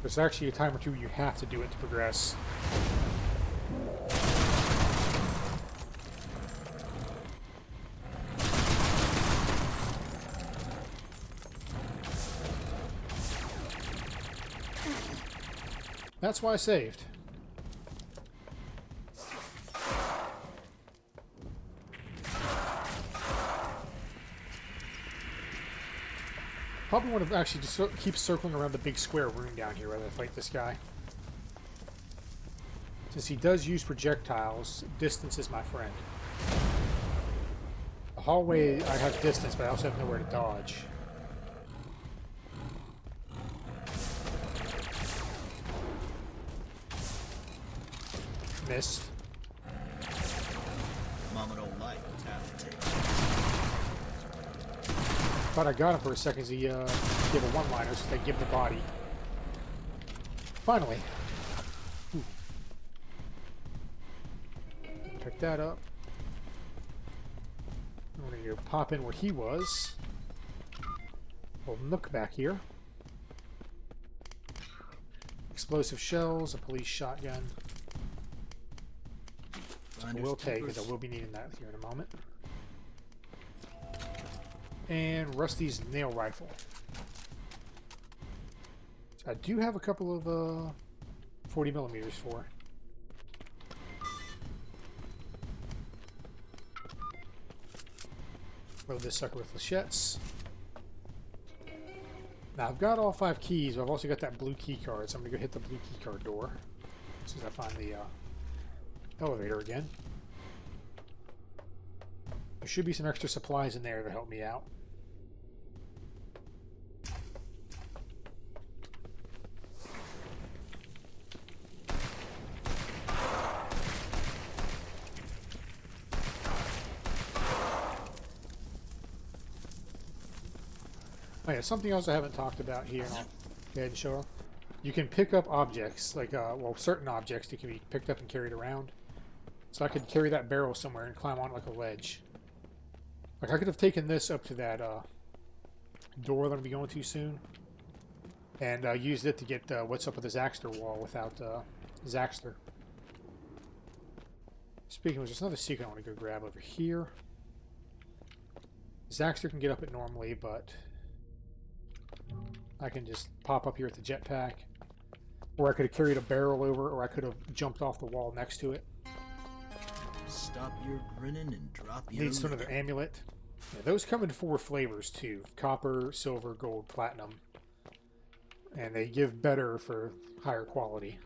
There's actually a time or two you have to do it to progress. That's why I saved. Probably want to actually just keep circling around the big square room down here rather than fight this guy. Since he does use projectiles, distance is my friend. The hallway, I have distance, but I also have nowhere to dodge. Missed. Mama don't like talented. Thought I got him for a second as he gave a one-liner, so they give the body. Finally. Ooh. Pick that up. We're going to go pop in where he was. We'll Nook back here. Explosive shells, a police shotgun. I will take, because I will be needing that here in a moment. And Rusty's nail rifle. So I do have a couple of 40 millimeters for. Load this sucker with flechettes. Now I've got all 5 keys, but I've also got that blue key card, so I'm gonna go hit the blue key card door as soon as I find the elevator again. There should be some extra supplies in there to help me out. Oh yeah, something else I haven't talked about here, and I'll go ahead and show her. You can pick up objects, like, well, certain objects that can be picked up and carried around. So I could carry that barrel somewhere and climb on it like a ledge. Like, I could have taken this up to that door that I'm going to be going to soon. And used it to get what's up with the Zaxter wall without Zaxter. Speaking of which, there's another secret I want to go grab over here. Zaxter can get up it normally, but I can just pop up here with the jetpack. Or I could have carried a barrel over, or I could have jumped off the wall next to it. Stop your grinning and drop your Needs another amulet. Yeah, those come in 4 flavors too. Copper, silver, gold, platinum. And they give better for higher quality.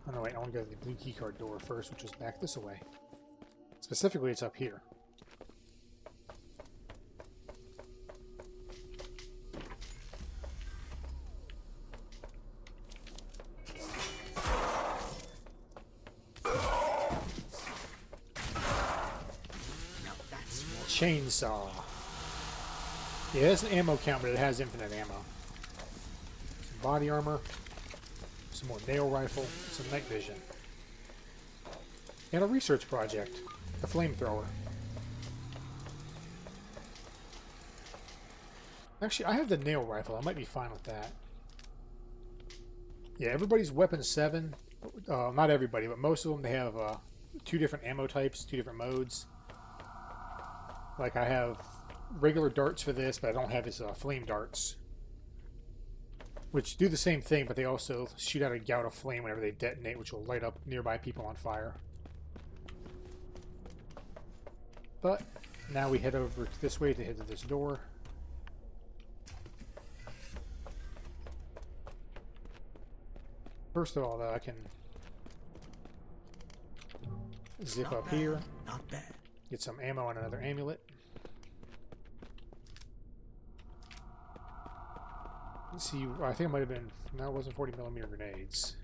Oh no, wait, I want to go to the blue keycard door first, which is back this way. Specifically, it's up here. Chainsaw. Yeah, it has an ammo count, but it has infinite ammo. Some body armor. Some more nail rifle. Some night vision. And a research project. The flamethrower. Actually, I have the nail rifle. I might be fine with that. Yeah, everybody's weapon 7. Not everybody, but most of them, they have 2 different ammo types, 2 different modes. Like, I have regular darts for this, but I don't have his flame darts. Which do the same thing, but they also shoot out a gout of flame whenever they detonate, which will light up nearby people on fire. But, now we head over this way to head to this door. First of all, though, I can zip up here. Not bad. Get some ammo and another amulet. Let's see, I think it might have been, no, it wasn't 40 millimeter grenades.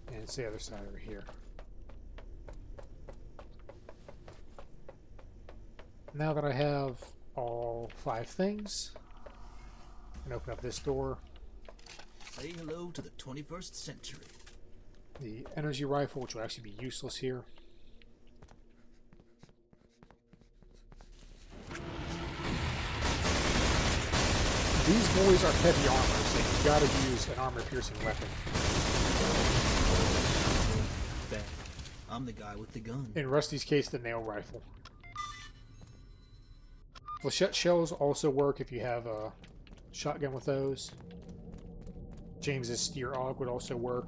And it's the other side over here. Now that I have all 5 things, I can open up this door. Say hello to the 21st century. The energy rifle, which will actually be useless here. These boys are heavy armor, so you've got to use an armor-piercing weapon. Bet. I'm the guy with the gun. In Rusty's case, the nail rifle. Flechette shells also work if you have a shotgun with those. James's Steer AUG would also work.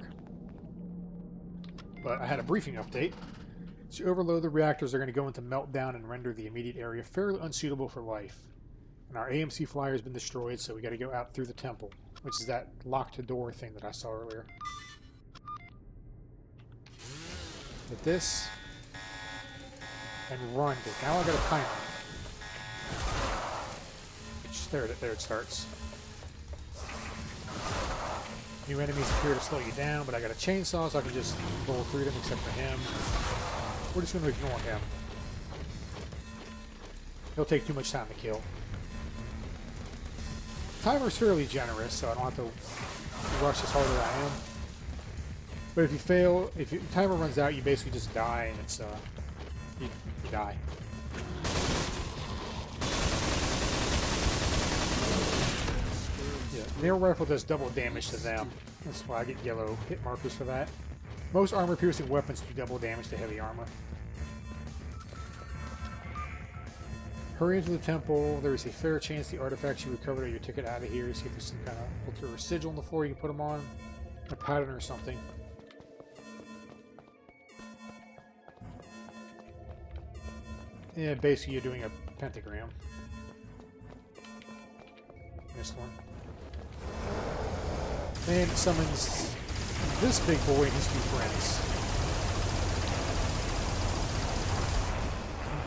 But I had a briefing update. To overload the reactors, they're going to go into meltdown and render the immediate area fairly unsuitable for life. And our AMC flyer has been destroyed, so we got to go out through the temple, which is that locked door thing that I saw earlier. Hit this. And run. Now I got a timer. There it starts. New enemies appear to slow you down, but I got a chainsaw, so I can just roll through them, except for him. We're just going to ignore him. He'll take too much time to kill. Timer's fairly generous, so I don't have to rush as hard as I am. But if you fail, if your timer runs out, you basically just die, and it's you die. Yeah, nail rifle does double damage to them. That's why I get yellow hit markers for that. Most armor-piercing weapons do double damage to heavy armor. Hurry into the temple. There is a fair chance the artifacts you recovered are your ticket out of here. See if there's some kind of altar or sigil on the floor you can put them on. A pattern or something. Yeah, basically you're doing a pentagram. Missed one. And it summons this big boy and his two friends.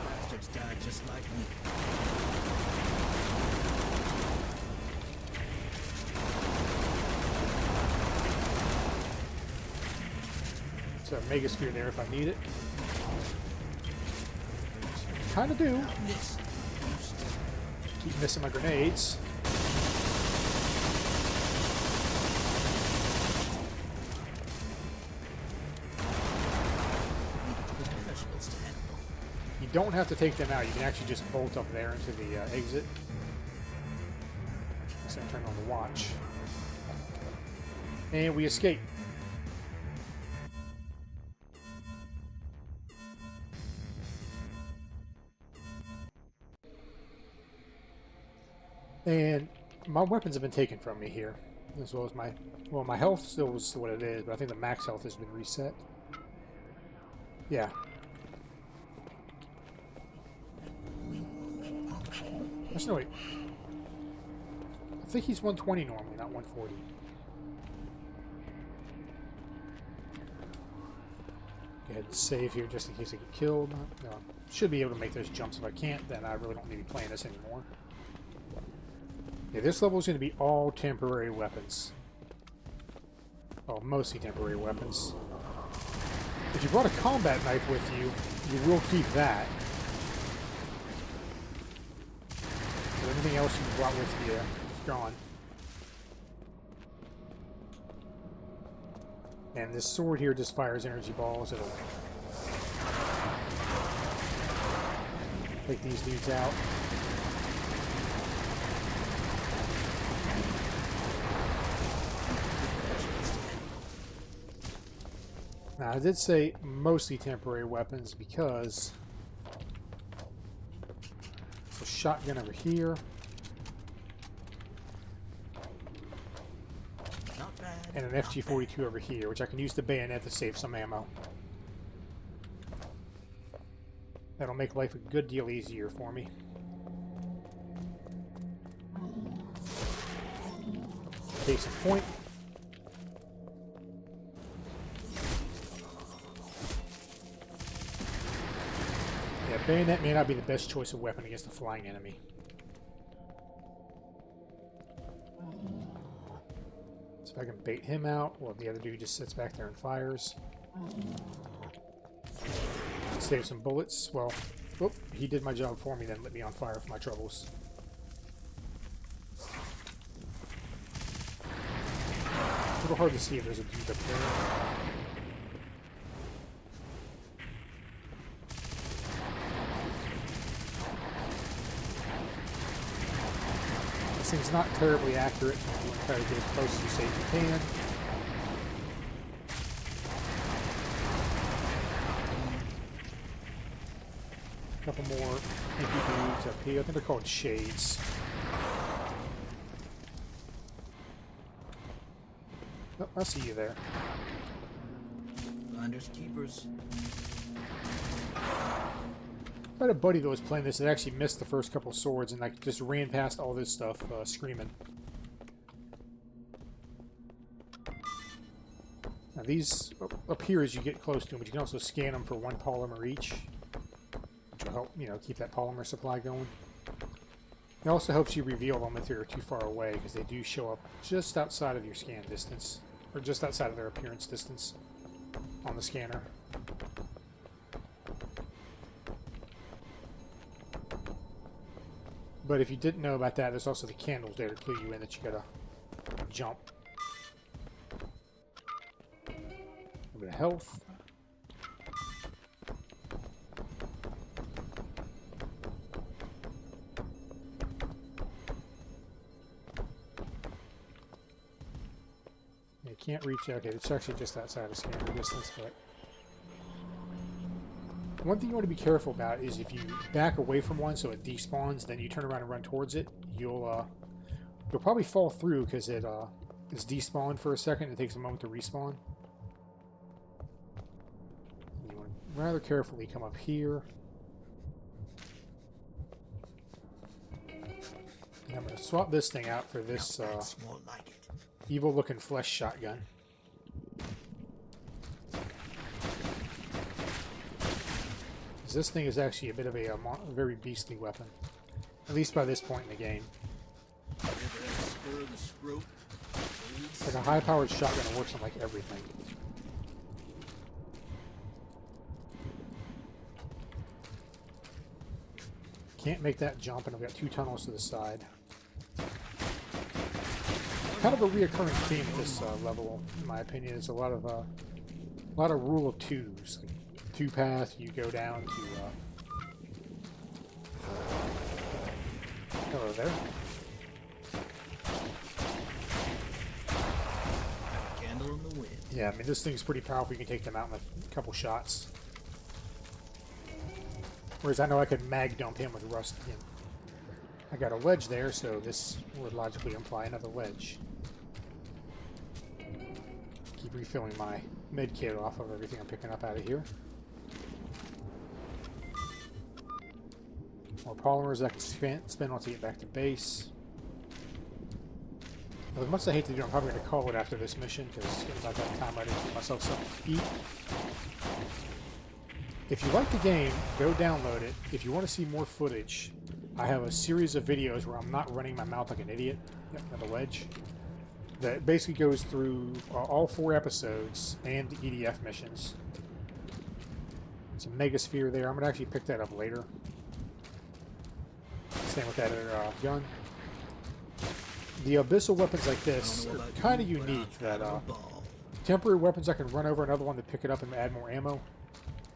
Bastards died just like me. So Megasphere there if I need it. Kinda do. Keep missing my grenades. You don't have to take them out. You can actually just bolt up there into the exit. So turn on the watch. And we escape. And my weapons have been taken from me here, as well as my health still is what it is, but I think the max health has been reset. Yeah. Actually, no, wait. I think he's 120 normally, not 140. Go ahead and save here just in case I get killed. Should be able to make those jumps. If I can't, then I really don't need to be playing this anymore. Yeah, this level is going to be all temporary weapons. Well, mostly temporary weapons. If you brought a combat knife with you, you will keep that. But anything else you brought with you is gone. And this sword here just fires energy balls. It'll take these dudes out. Now, I did say mostly temporary weapons because there's a shotgun over here. And an FG-42 over here, which I can use the bayonet to save some ammo. That'll make life a good deal easier for me. Case in point. Yeah, bayonet may not be the best choice of weapon against a flying enemy. So if I can bait him out, while the other dude just sits back there and fires. Save some bullets. Well, whoop, he did my job for me, then lit me on fire for my troubles. A little hard to see if there's a dude up there. This thing's not terribly accurate. You want to try to get as close as you safely can. A couple more empty dudes up here. I think they're called shades. Oh, I see you there. Finders keepers. I had a buddy that was playing this that actually missed the first couple swords and like just ran past all this stuff screaming. Now these up here as you get close to them, but you can also scan them for one polymer each, which will help, you know, keep that polymer supply going. It also helps you reveal them if they're too far away, because they do show up just outside of your scan distance, or just outside of their appearance distance on the scanner. But if you didn't know about that, there's also the candles there to clue you in that you gotta jump. A bit of health. You can't reach. Okay, it's actually just outside of scanner distance, but one thing you want to be careful about is if you back away from one so it despawns, then you turn around and run towards it, you'll probably fall through because it is despawned for a second. It takes a moment to respawn. You want to rather carefully come up here. And I'm going to swap this thing out for this evil-looking flesh shotgun. This thing is actually a bit of a very beastly weapon, at least by this point in the game. It's like a high-powered shotgun that works on like everything. Can't make that jump, and I've got 2 tunnels to the side. Kind of a reoccurring theme of this level, in my opinion. It's a lot of rule of twos. Like 2 path, you go down to. Hello there. Candle in the wind. Yeah, I mean this thing's pretty powerful. You can take them out in a couple shots. Whereas I know I could mag dump him with rust. Again. I got a wedge there, so this would logically imply another wedge. Keep refilling my med kit off of everything I'm picking up out of here. More polymers I can spend once I get back to base. As much as I hate to do it, I'm probably going to call it after this mission because it's about that time I didn't get myself something to eat. If you like the game, go download it. If you want to see more footage, I have a series of videos where I'm not running my mouth like an idiot at the wedge. That basically goes through all 4 episodes and the EDF missions. It's a megasphere there. I'm going to actually pick that up later. Same with that other gun. The abyssal weapons like this are kind of unique. That temporary weapons I can run over another one to pick it up and add more ammo.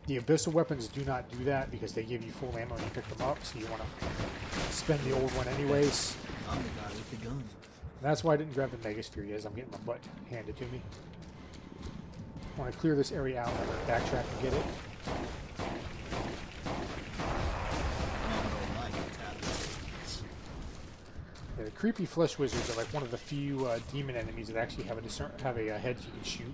The abyssal weapons do not do that because they give you full ammo when you pick them up, so you want to spend the old one anyways. I'm the guy with the gun. And that's why I didn't grab the megasphere yet, as I'm getting my butt handed to me. I want to clear this area out and backtrack and get it. Yeah, the creepy flesh wizards are like one of the few demon enemies that actually have a head you can shoot.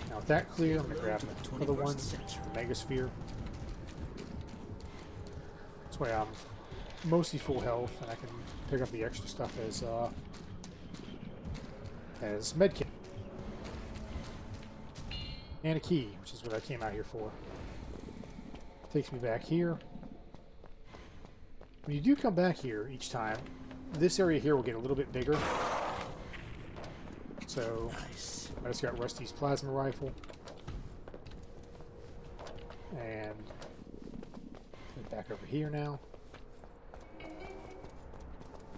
Now with that clear, I'm going to grab the other one, the megasphere. This way I'm mostly full health, and I can pick up the extra stuff as medkit. And a key, which is what I came out here for. Takes me back here. When you do come back here each time, this area here will get a little bit bigger. So, I just got Rusty's plasma rifle. And back over here now.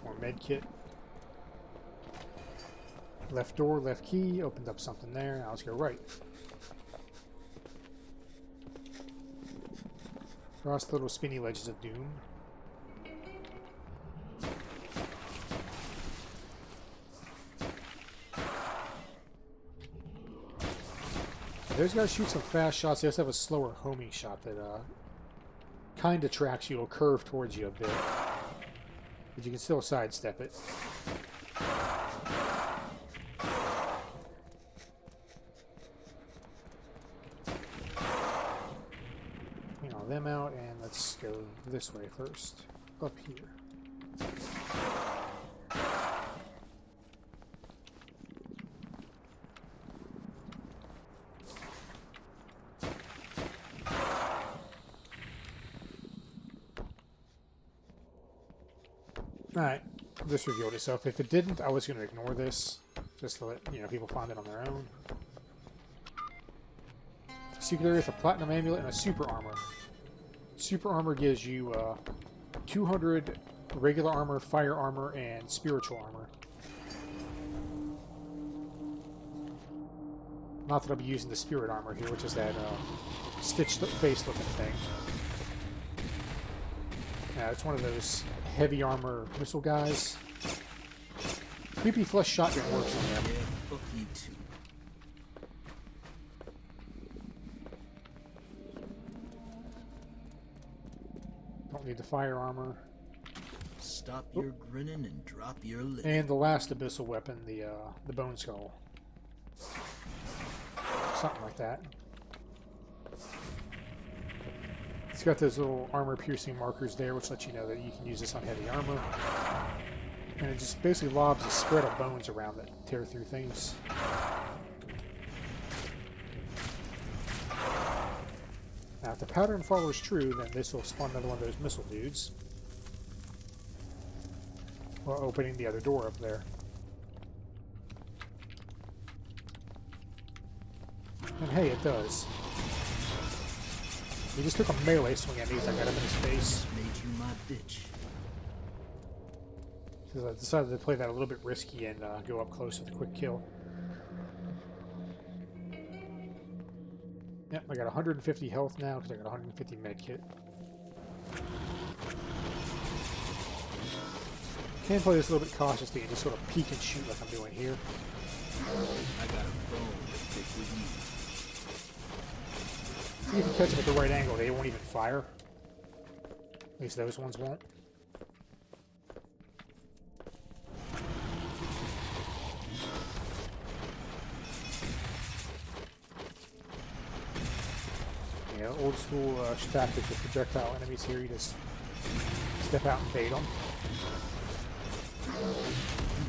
More med kit. Left door, left key, opened up something there. Now let's go right. Across the little spinny ledges of doom. Those guys shoot some fast shots. They also have a slower homing shot that kind of tracks you. It'll curve towards you a bit. But you can still sidestep it. Clean all them out, and let's go this way first. Up here. Alright, this revealed itself. If it didn't, I was going to ignore this, just to let people find it on their own. Secret area with a platinum amulet and a super armor. Super armor gives you 200 regular armor, fire armor, and spiritual armor. Not that I'll be using the spirit armor here, which is that stitched face looking thing. Yeah, it's one of those heavy armor missile guys. Creepy flush shotgun works in there. Yeah, fuck you too. Don't need the fire armor. Stop your grinning and drop your lip. And the last abyssal weapon, the bone skull. Something like that. It's got those little armor piercing markers there, which lets you know that you can use this on heavy armor. And it just basically lobs a spread of bones around that tear through things. Now, if the pattern follows true, then this will spawn another one of those missile dudes. While opening the other door up there. And hey, it does. He just took a melee swing at me as I got him in his face. Made you my bitch. So I decided to play that a little bit risky and go up close with a quick kill. Yep, I got 150 health now because I got 150 med kit. Can play this a little bit cautiously and just sort of peek and shoot like I'm doing here. I got a bone to pick with you. See if you catch them at the right angle, they won't even fire. At least those ones won't. Yeah, old school tactics with projectile enemies here. You just step out and bait them. You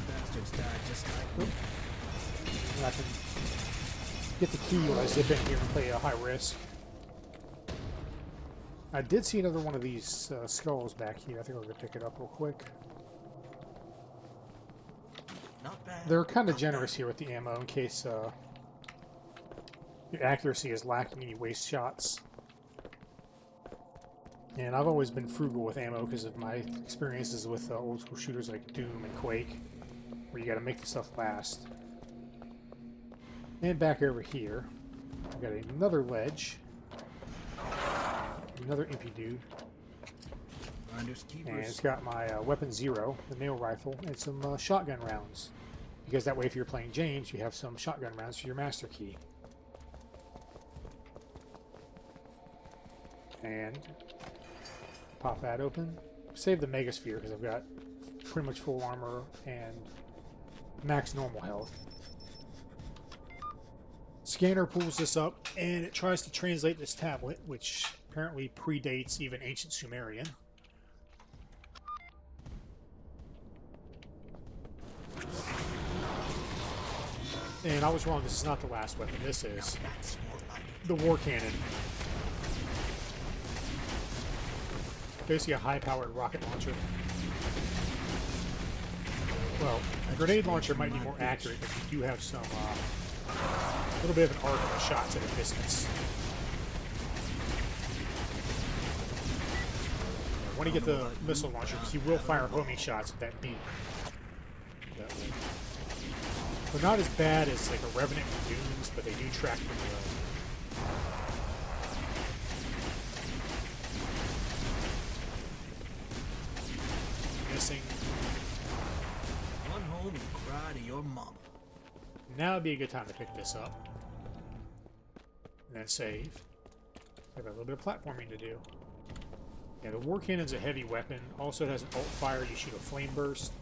bastards died just like me. And I can get the key when I zip in here and play a high risk. I did see another one of these skulls back here. I think I'm going to pick it up real quick. Not bad. They're kind of generous here with the ammo in case your accuracy is lacking and you waste shots. And I've always been frugal with ammo because of my experiences with old school shooters like Doom and Quake, where you got to make the stuff last. And back over here, I've got another ledge. Another impy dude. And it's got my weapon 0, the nail rifle, and some shotgun rounds. Because that way if you're playing James, you have some shotgun rounds for your master key. And pop that open. Save the Megasphere because I've got pretty much full armor and max normal health. Scanner pulls this up and it tries to translate this tablet, which apparently predates even ancient Sumerian. And I was wrong, this is not the last weapon, this is the war cannon. Basically a high-powered rocket launcher. Well, a grenade launcher might be more accurate, but you do have some, a little bit of an arc of the shots at a distance. When you get the missile launcher, because you will fire homing shots with that beam. They're not as bad as like a Revenant or Dooms, but they do track pretty well. Missing. Run home and cry to your mama. Now would be a good time to pick this up. And then save. I've got a little bit of platforming to do. Yeah, the war cannon's a heavy weapon. Also it has an alt fire, you shoot a flame burst.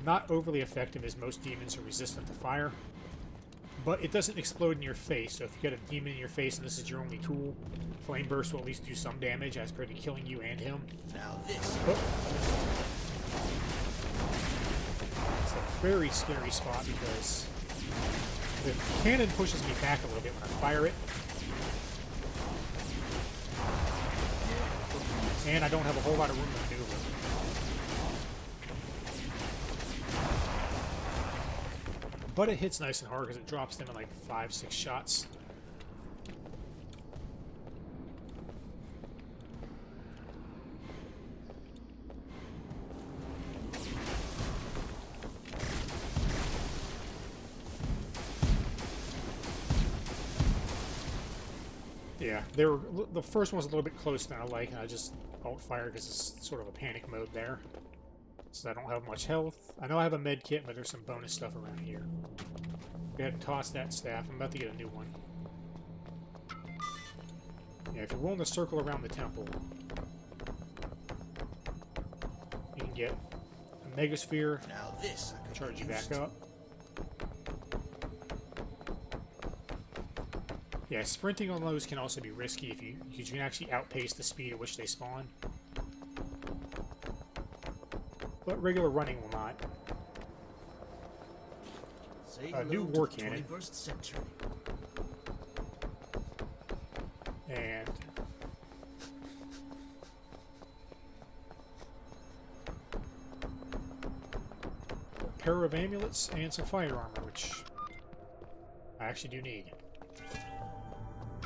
Not overly effective as most demons are resistant to fire. But it doesn't explode in your face, so if you get a demon in your face and this is your only tool, flame burst will at least do some damage as opposed to killing you and him. Now this. Oh. It's a very scary spot because the cannon pushes me back a little bit when I fire it. And I don't have a whole lot of room to maneuver. But it hits nice and hard because it drops them in like 5-6 shots. Yeah, they were, the first one was a little bit closer than I like, and I just alt-fire because it's sort of a panic mode there. So I don't have much health. I know I have a med kit, but there's some bonus stuff around here. Go ahead and toss that staff. I'm about to get a new one. Yeah, if you're willing to circle around the temple, you can get a Megasphere, Now this I could charge you use. back up. Yeah, sprinting on those can also be risky if because you can actually outpace the speed at which they spawn. But regular running will not. Say A new hello to war the cannon. 21st century. And a pair of amulets and some fire armor, which I actually do need.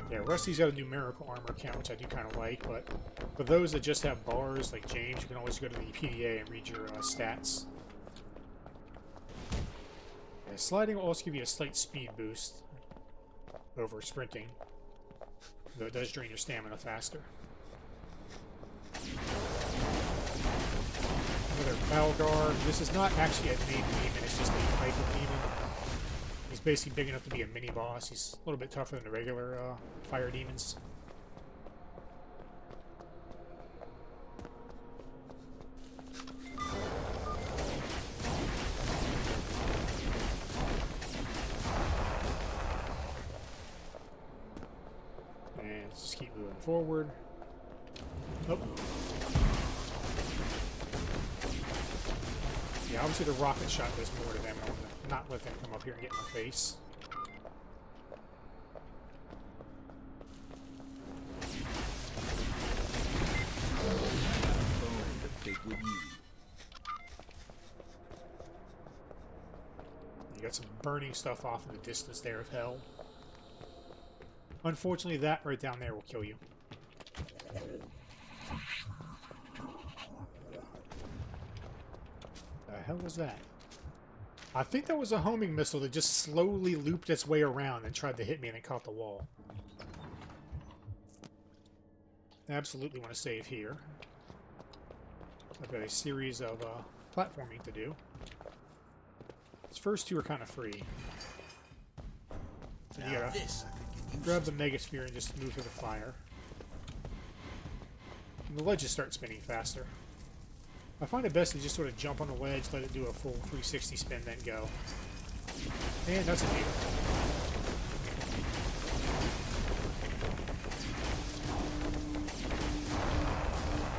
Yeah, Rusty's got a numerical armor count, which I do kind of like, but for those that just have bars, like James, you can always go to the PDA and read your stats. Yeah, sliding will also give you a slight speed boost over sprinting, though it does drain your stamina faster. Another Balgar. This is not actually a main demon, it's just a type of demon. He's basically big enough to be a mini-boss. He's a little bit tougher than the regular fire demons. And let's just keep moving forward. Oh. Yeah, obviously the rocket shot does more to them. I want to not let them come up here and get in my face. You got some burning stuff off in the distance there of hell. Unfortunately, that right down there will kill you. The hell was that? I think that was a homing missile that just slowly looped its way around and tried to hit me and it caught the wall. Absolutely want to save here. I've got a series of platforming to do. These first two are kind of free. So you gotta grab the Megasphere and just move through the fire. And the ledges start spinning faster. I find it best to just sort of jump on the ledge, let it do a full 360 spin, then go. And that's a deal.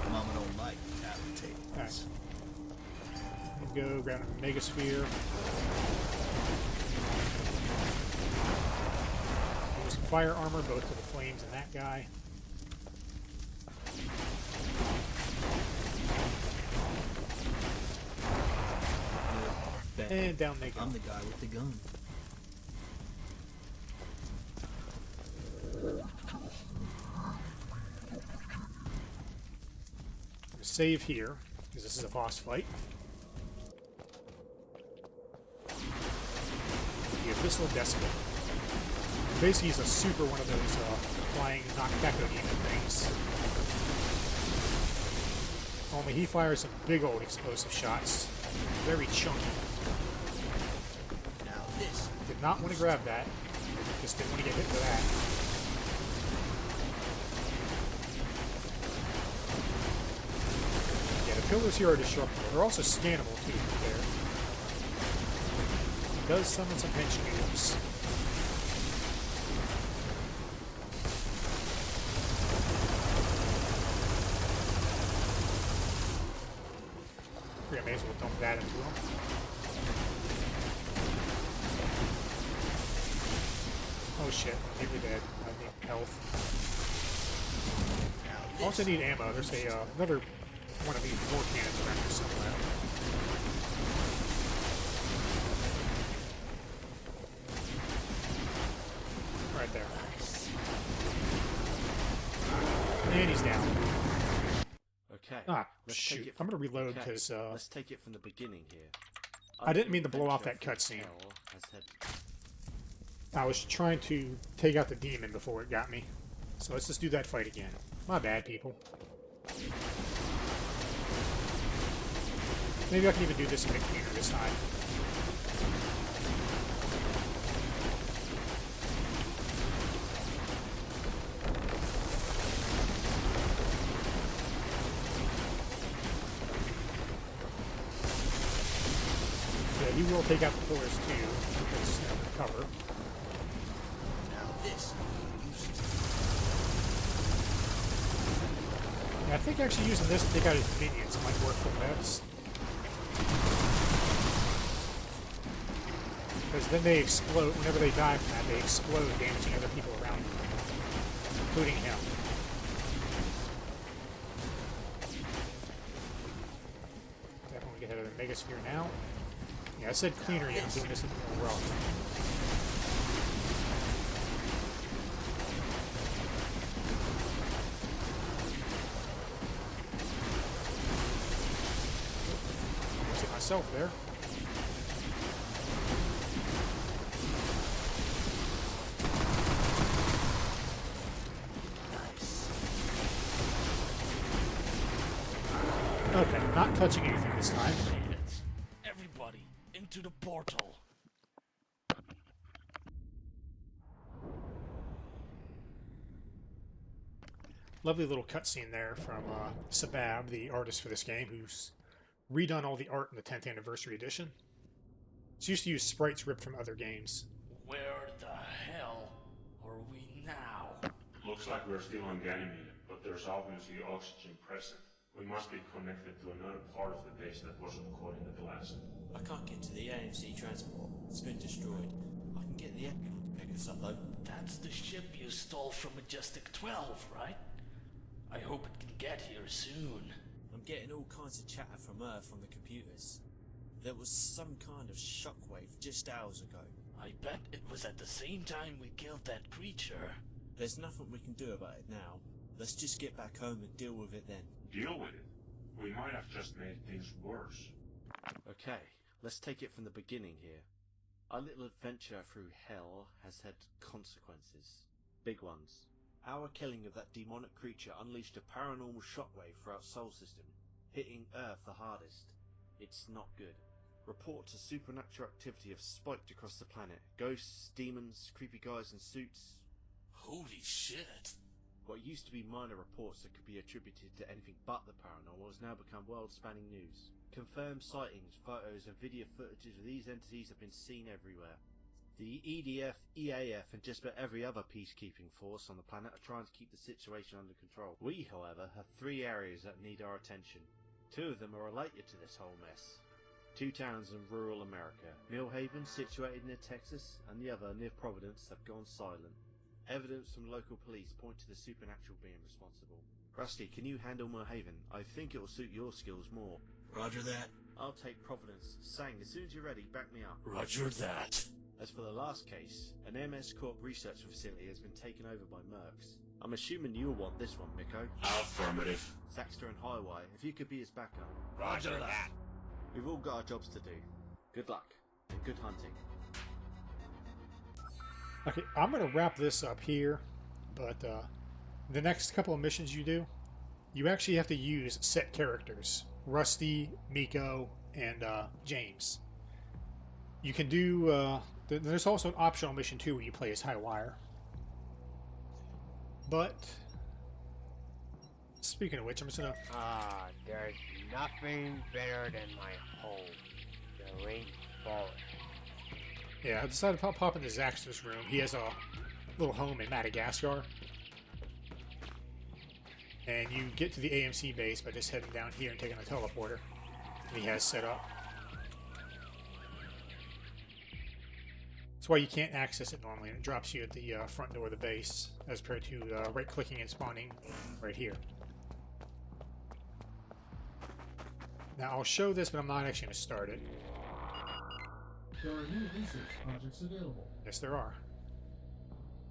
Mama don't like talented. Nice. Go grab a Megasphere. Use some fire armor, both to the flames and that guy. And down they go. I'm the guy with the gun. Save here, because this is a boss fight. The Abyssal Despot. Basically, he's a super one of those flying knock-echo demon things. Only he fires some big old explosive shots. Very chunky. Now this. Did not want to grab that. Just didn't want to get hit with that. Yeah, the pillars here are destructible. They're also scannable too, to be fair. It does summon some hench noobs. I may as well dump that into him. Oh shit, I think we're dead. I need health. Also need ammo. There's another one of these war cannons around here somewhere. Right there. And he's down. Okay. Ah, let's shoot. take it I'm gonna reload because let's take it from the beginning here. I didn't mean to blow off that cutscene. I was trying to take out the demon before it got me. So let's just do that fight again. My bad, people. Maybe I can even do this a bit cleaner this time. Yeah, he will take out the pillars too. It's cover. Now this Yeah, I think actually using this to take out his minions might work the best. Because then they explode, whenever they die from that, they explode, damaging other people around them, including him. Definitely get ahead of the Megasphere now. Yeah, I said cleaner, yeah, I'm doing this a bit more wrong. See myself there. Okay, not touching anything this time. Everybody, into the portal. Lovely little cutscene there from Sabab, the artist for this game, who's redone all the art in the 10th Anniversary Edition. She used to use sprites ripped from other games. Where the hell are we now? Looks like we're still on Ganymede, but there's obviously oxygen present. We must be connected to another part of the base that wasn't caught in the blast. I can't get to the AMC transport. It's been destroyed. I can get the Echo to pick us up though. That's the ship you stole from Majestic 12, right? I hope it can get here soon. I'm getting all kinds of chatter from Earth on the computers. There was some kind of shockwave just hours ago. I bet it was at the same time we killed that creature. There's nothing we can do about it now. Let's just get back home and deal with it then. Deal with it? We might have just made things worse. Okay, let's take it from the beginning here. Our little adventure through hell has had consequences. Big ones. Our killing of that demonic creature unleashed a paranormal shockwave throughout Sol System, hitting Earth the hardest. It's not good. Reports of supernatural activity have spiked across the planet. Ghosts, demons, creepy guys in suits. Holy shit. What used to be minor reports that could be attributed to anything but the paranormal has now become world-spanning news. Confirmed sightings, photos and video footages of these entities have been seen everywhere. The EDF, EAF and just about every other peacekeeping force on the planet are trying to keep the situation under control. We, however, have 3 areas that need our attention. 2 of them are related to this whole mess. 2 towns in rural America. Millhaven, situated near Texas, and the other near Providence, have gone silent. Evidence from local police point to the supernatural being responsible. Rusty, can you handle Millhaven? I think it will suit your skills more. Roger that. I'll take Providence. Sang, as soon as you're ready, back me up. Roger that. As for the last case, an MS Corp research facility has been taken over by mercs. I'm assuming you'll want this one, Miko. Affirmative. Saxter and Highway, if you could be his backup. Roger that. We've all got our jobs to do. Good luck, and good hunting. Okay, I'm going to wrap this up here, but the next couple of missions you do, you actually have to use set characters. Rusty, Miko, and James. You can do... there's also an optional mission too where you play as Highwire. But... Speaking of which, I'm just going to... there's nothing better than my home. The rainforest. Yeah, I decided to pop into Zaxter's room. He has a little home in Madagascar. And you get to the AMC base by just heading down here and taking a teleporter he has set up. That's why you can't access it normally, and it drops you at the front door of the base, as compared to right-clicking and spawning right here. Now, I'll show this, but I'm not actually going to start it. There are new research projects available. Yes, there are.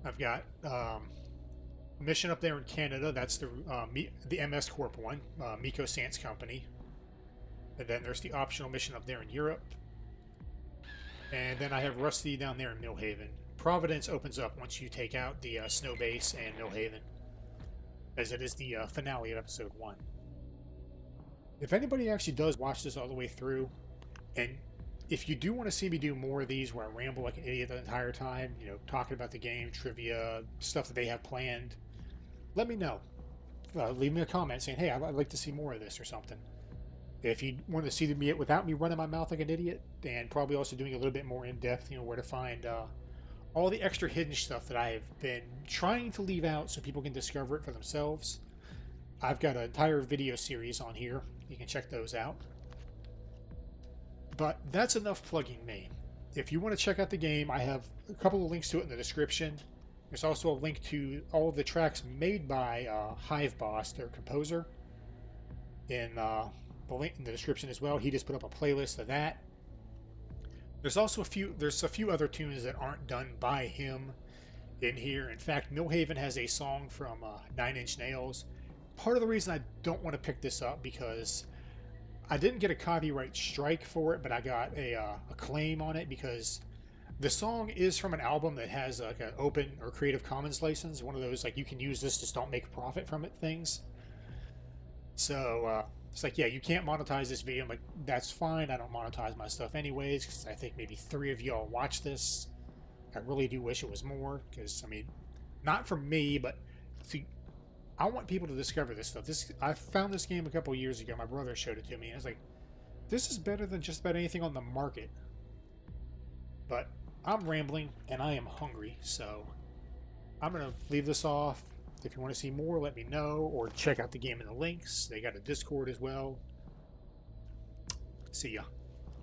I've got mission up there in Canada. That's the MS Corp one, Miko Sant's company. And then there's the optional mission up there in Europe. And then I have Rusty down there in Millhaven. Providence opens up once you take out the snow base and Millhaven. as it is the finale of episode 1. If anybody actually does watch this all the way through, and if you do want to see me do more of these where I ramble like an idiot the entire time, you know, talking about the game, trivia, stuff that they have planned, let me know. Leave me a comment saying, hey, I'd like to see more of this or something. If you want to see me without me running my mouth like an idiot, and probably also doing a little bit more in depth, you know, where to find all the extra hidden stuff that I've been trying to leave out so people can discover it for themselves. I've got an entire video series on here. You can check those out. But that's enough plugging me. If you want to check out the game, I have a couple of links to it in the description. There's also a link to all of the tracks made by Hive Boss, their composer, in the link in the description as well. He just put up a playlist of that. There's also a few other tunes that aren't done by him in here. In fact, Millhaven has a song from Nine Inch Nails. Part of the reason I don't want to pick this up because I didn't get a copyright strike for it, but I got a claim on it because the song is from an album that has like an open or Creative Commons license, one of those like you can use this, just don't make a profit from it things. So it's like, yeah, you can't monetize this video. I'm like, that's fine. I don't monetize my stuff anyways because I think maybe 3 of y'all watch this. I really do wish it was more because, I mean, not for me, but see, I want people to discover this stuff. I found this game a couple years ago. My brother showed it to me. I was like, this is better than just about anything on the market. But I'm rambling and I am hungry, so I'm going to leave this off. If you want to see more, let me know, or check out the game in the links. They got a Discord as well. See ya.